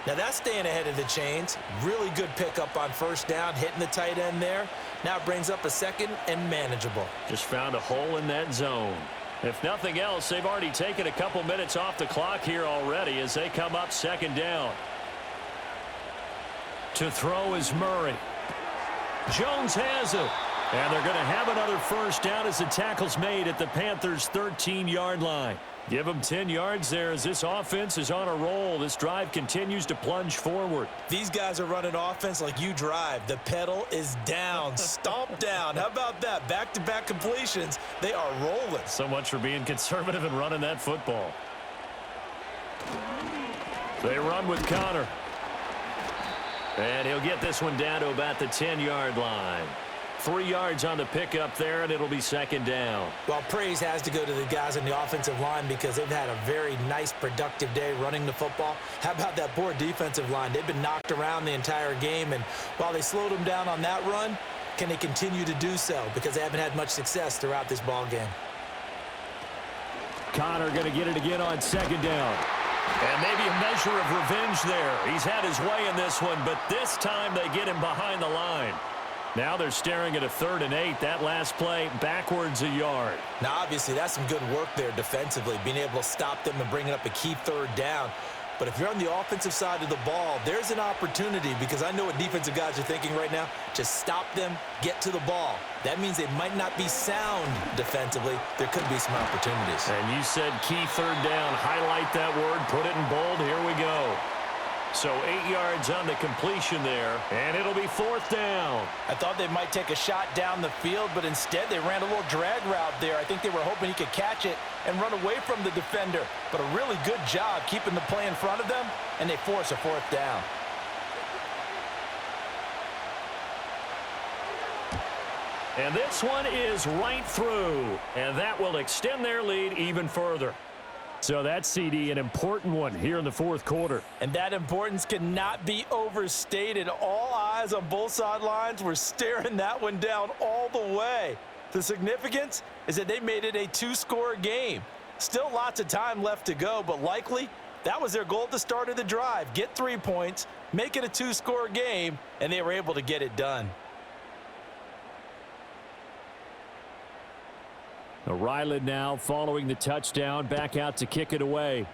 Now that's staying ahead of the chains. Really good pickup on first down, hitting the tight end there. Now it brings up a second and manageable. Just found a hole in that zone. If nothing else, they've already taken a couple minutes off the clock here already as they come up second down. To throw is Murray. Jones has it. And they're going to have another first down as the tackle's made at the Panthers' 13-yard line. Give them 10 yards there as this offense is on a roll. This drive continues to plunge forward. These guys are running offense like you drive. The pedal is down, stomp down. How about that? Back-to-back completions. They are rolling. So much for being conservative and running that football. They run with Connor. And he'll get this one down to about the 10-yard line. 3 yards on the pickup there, and it'll be second down. Well, praise has to go to the guys on the offensive line because they've had a very nice, productive day running the football. How about that poor defensive line? They've been knocked around the entire game, and while they slowed them down on that run, can they continue to do so? Because they haven't had much success throughout this ball game. Connor going to get it again on second down. And maybe a measure of revenge there. He's had his way in this one, but this time they get him behind the line. Now they're staring at a 3rd and 8. That last play backwards a yard. Now, obviously, that's some good work there defensively, being able to stop them and bringing up a key 3rd down. But if you're on the offensive side of the ball, there's an opportunity, because I know what defensive guys are thinking right now. Just stop them, get to the ball. That means they might not be sound defensively. There could be some opportunities. And you said key 3rd down. Highlight that word. Put it in bold. Here we go. So 8 yards on the completion there, and it'll be 4th down. I thought they might take a shot down the field, but instead they ran a little drag route there. I think they were hoping he could catch it and run away from the defender. But a really good job keeping the play in front of them, and they force a 4th down. And this one is right through, and that will extend their lead even further. So that's, CD, an important one here in the 4th quarter. And that importance cannot be overstated. All eyes on both sidelines were staring that one down all the way. The significance is that they made it a 2-score game. Still lots of time left to go, but likely that was their goal at the start of the drive. Get 3 points, make it a 2-score game, and they were able to get it done. Ryland now following the touchdown, back out to kick it away.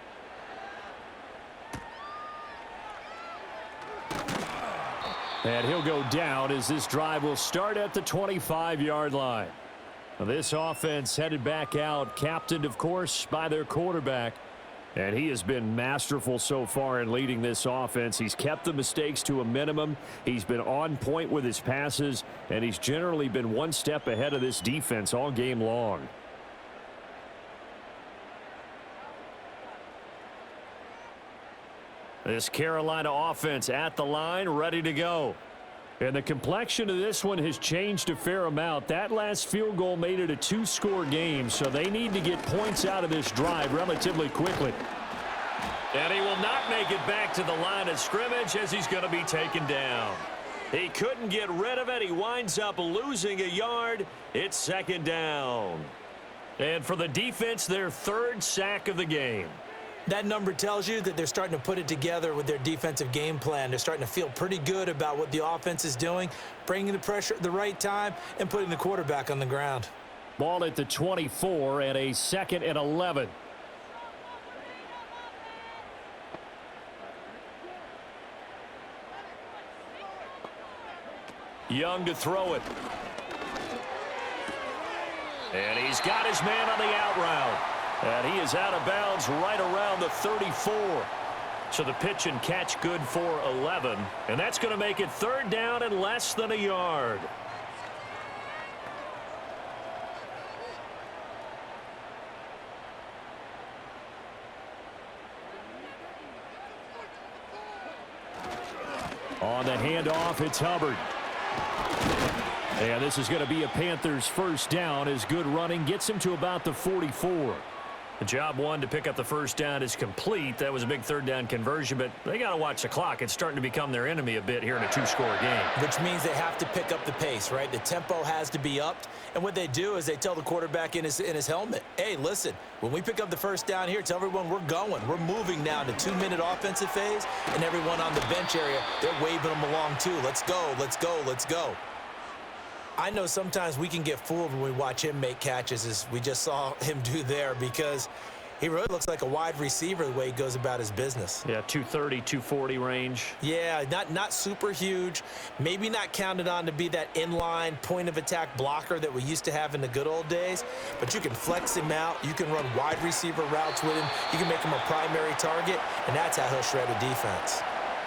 And he'll go down as this drive will start at the 25-yard line. Now this offense headed back out, captained, of course, by their quarterback. And he has been masterful so far in leading this offense. He's kept the mistakes to a minimum. He's been on point with his passes, and he's generally been one step ahead of this defense all game long. This Carolina offense at the line, ready to go. And the complexion of this one has changed a fair amount. That last field goal made it a two-score game, so they need to get points out of this drive relatively quickly. And he will not make it back to the line of scrimmage as he's going to be taken down. He couldn't get rid of it. He winds up losing a yard. It's second down. And for the defense, their third sack of the game. That number tells you that they're starting to put it together with their defensive game plan. They're starting to feel pretty good about what the offense is doing, bringing the pressure at the right time, and putting the quarterback on the ground. Ball at the 24 and a 2nd and 11. Young to throw it. And he's got his man on the out route. And he is out of bounds right around the 34. So the pitch and catch good for 11. And that's going to make it third down and less than a yard. On the handoff, it's Hubbard. And this is going to be a Panthers first down as good running gets him to about the 44. The job one to pick up the first down is complete. That was a big third down conversion, but they got to watch the clock. It's starting to become their enemy a bit here in a two-score game. Which means they have to pick up the pace, right? The tempo has to be upped. And what they do is they tell the quarterback in his helmet, hey, listen, when we pick up the first down here, tell everyone we're going. We're moving now to 2-minute offensive phase, and everyone on the bench area, they're waving them along too. Let's go, let's go, let's go. I know sometimes we can get fooled when we watch him make catches, as we just saw him do there, because he really looks like a wide receiver the way he goes about his business. Yeah, 230, 240 range. Yeah, not super huge. Maybe not counted on to be that inline point-of-attack blocker that we used to have in the good old days, but you can flex him out. You can run wide receiver routes with him. You can make him a primary target, and that's how he'll shred a defense.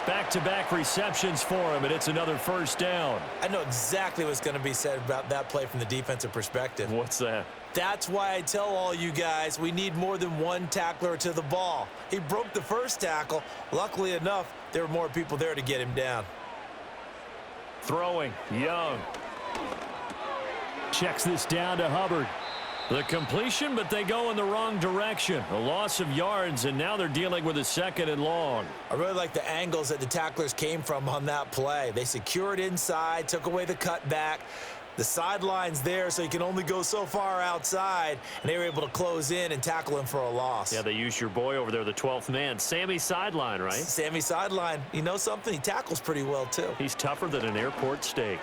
Back-to-back receptions for him, and it's another first down. I know exactly what's going to be said about that play from the defensive perspective. What's that? That's why I tell all you guys we need more than one tackler to the ball. He broke the first tackle. Luckily enough, there were more people there to get him down. Throwing, Young. Checks this down to Hubbard. The completion, but they go in the wrong direction. A loss of yards, and now they're dealing with a 2nd and long. I really like the angles that the tacklers came from on that play. They secured inside, took away the cutback. The sideline's there, so you can only go so far outside, and they were able to close in and tackle him for a loss. Yeah, they used your boy over there, the 12th man. Sammy Sideline, right? Sammy Sideline. You know something? He tackles pretty well, too. He's tougher than an airport steak.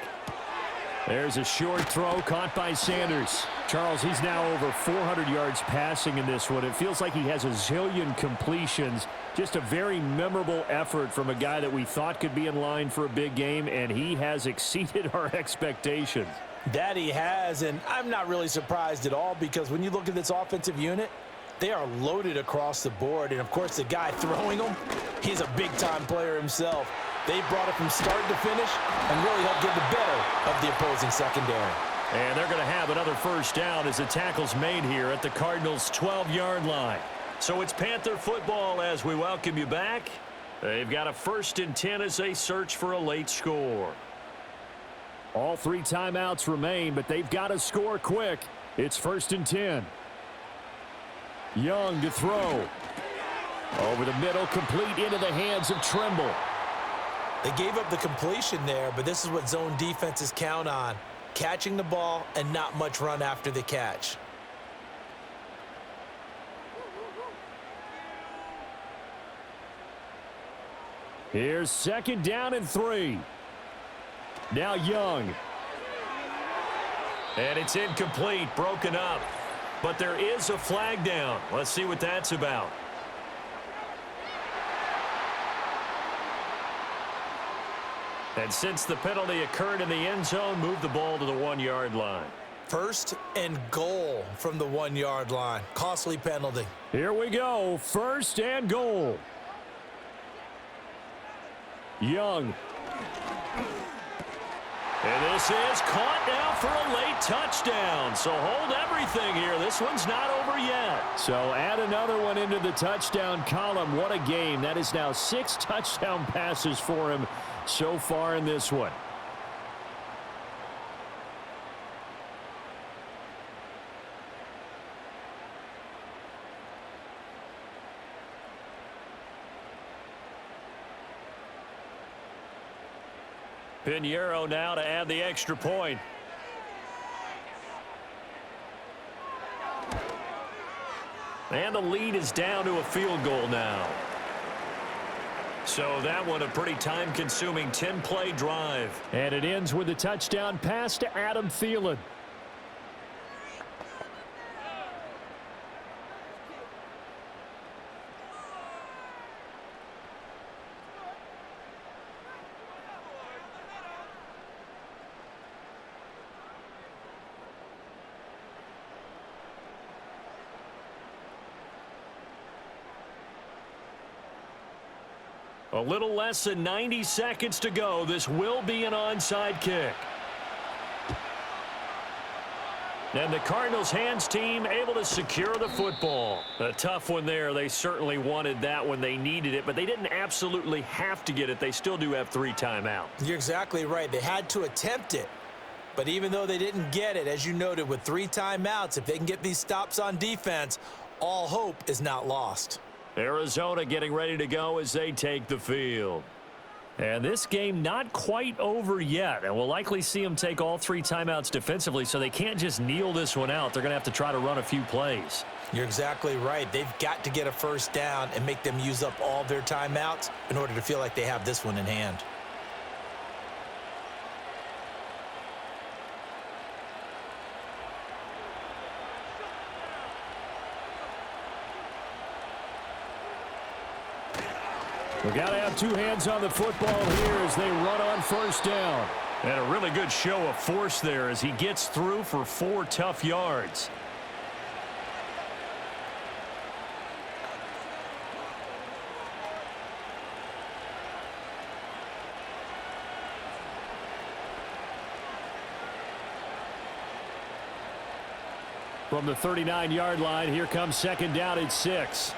There's a short throw caught by Sanders. Charles, he's now over 400 yards passing in this one. It feels like he has a zillion completions. Just a very memorable effort from a guy that we thought could be in line for a big game, and he has exceeded our expectations. That he has, and I'm not really surprised at all, because when you look at this offensive unit, they are loaded across the board. And, of course, the guy throwing them, he's a big-time player himself. They brought it from start to finish and really helped get the better of the opposing secondary. And they're going to have another first down as the tackle's made here at the Cardinals' 12-yard line. So it's Panther football as we welcome you back. They've got a 1st and 10 as they search for a late score. All 3 timeouts remain, but they've got to score quick. It's 1st and 10. Young to throw. Over the middle, complete into the hands of Trimble. They gave up the completion there, but this is what zone defenses count on. Catching the ball and not much run after the catch. Here's 2nd down and 3. Now Young. And it's incomplete, broken up. But there is a flag down. Let's see what that's about. And since the penalty occurred in the end zone, move the ball to the 1-yard line. First and goal from the 1-yard line. Costly penalty. Here we go. First and goal. Young. And this is caught now for a late touchdown. So hold everything here. This one's not over yet. So add another one into the touchdown column. What a game. That is now 6 touchdown passes for him so far in this one. Pinheiro now to add the extra point. And the lead is down to a field goal now. So that one a pretty time-consuming 10-play drive. And it ends with a touchdown pass to Adam Thielen. A little less than 90 seconds to go. This will be an onside kick. And the Cardinals hands team able to secure the football. A tough one there. They certainly wanted that when they needed it, but they didn't absolutely have to get it. They still do have 3 timeouts. You're exactly right. They had to attempt it. But even though they didn't get it, as you noted, with 3 timeouts, if they can get these stops on defense, all hope is not lost. Arizona getting ready to go as they take the field. And this game not quite over yet. And we'll likely see them take all 3 timeouts defensively, so they can't just kneel this one out. They're going to have to try to run a few plays. You're exactly right. They've got to get a first down and make them use up all their timeouts in order to feel like they have this one in hand. We've got to have 2 hands on the football here as they run on first down. And a really good show of force there as he gets through for 4 tough yards. From the 39-yard line, here comes second down at 6.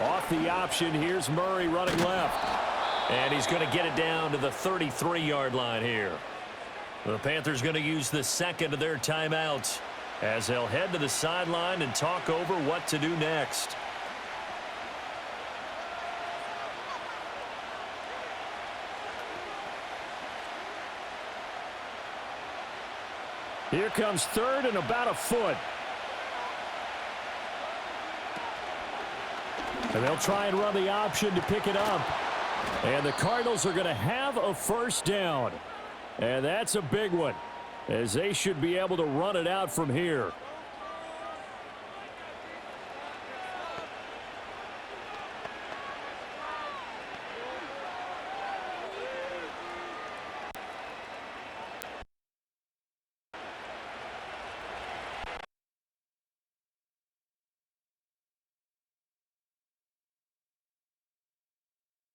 Off the option, here's Murray running left. And he's going to get it down to the 33-yard line here. The Panthers going to use the second of their timeouts as they'll head to the sideline and talk over what to do next. Here comes third and about a foot. And they'll try and run the option to pick it up. And the Cardinals are going to have a first down. And that's a big one, as they should be able to run it out from here.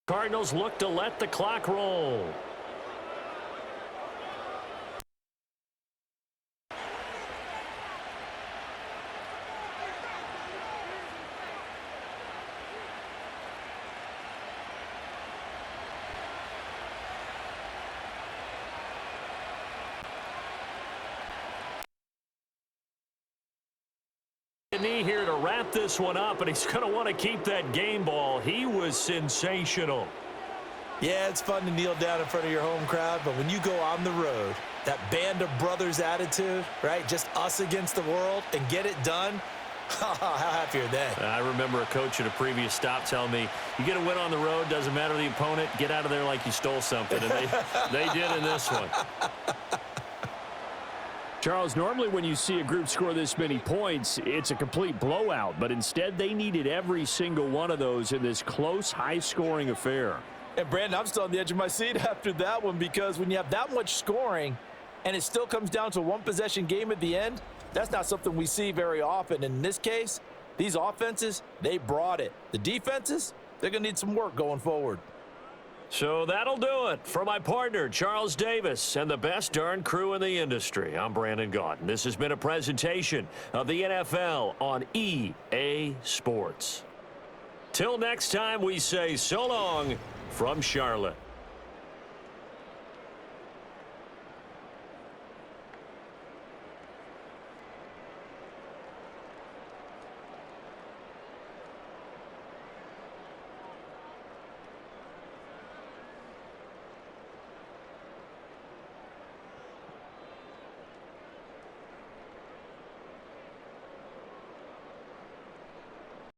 Cardinals look to let the clock roll. Knee here to wrap this one up, and he's going to want to keep that game ball. He was sensational. Yeah, it's fun to kneel down in front of your home crowd, but when you go on the road, that band of brothers attitude, right? Just us against the world and get it done. How happy are they? I remember a coach at a previous stop telling me, you get a win on the road, doesn't matter the opponent, get out of there like you stole something. And they did in this one. Charles, normally when you see a group score this many points, it's a complete blowout. But instead, they needed every single one of those in this close, high-scoring affair. And Brandon, I'm still on the edge of my seat after that one, because when you have that much scoring and it still comes down to a one-possession game at the end, that's not something we see very often. In this case, these offenses, they brought it. The defenses, they're going to need some work going forward. So that'll do it for my partner, Charles Davis, and the best darn crew in the industry. I'm Brandon Gaudin. This has been a presentation of the NFL on EA Sports. Till next time, we say so long from Charlotte.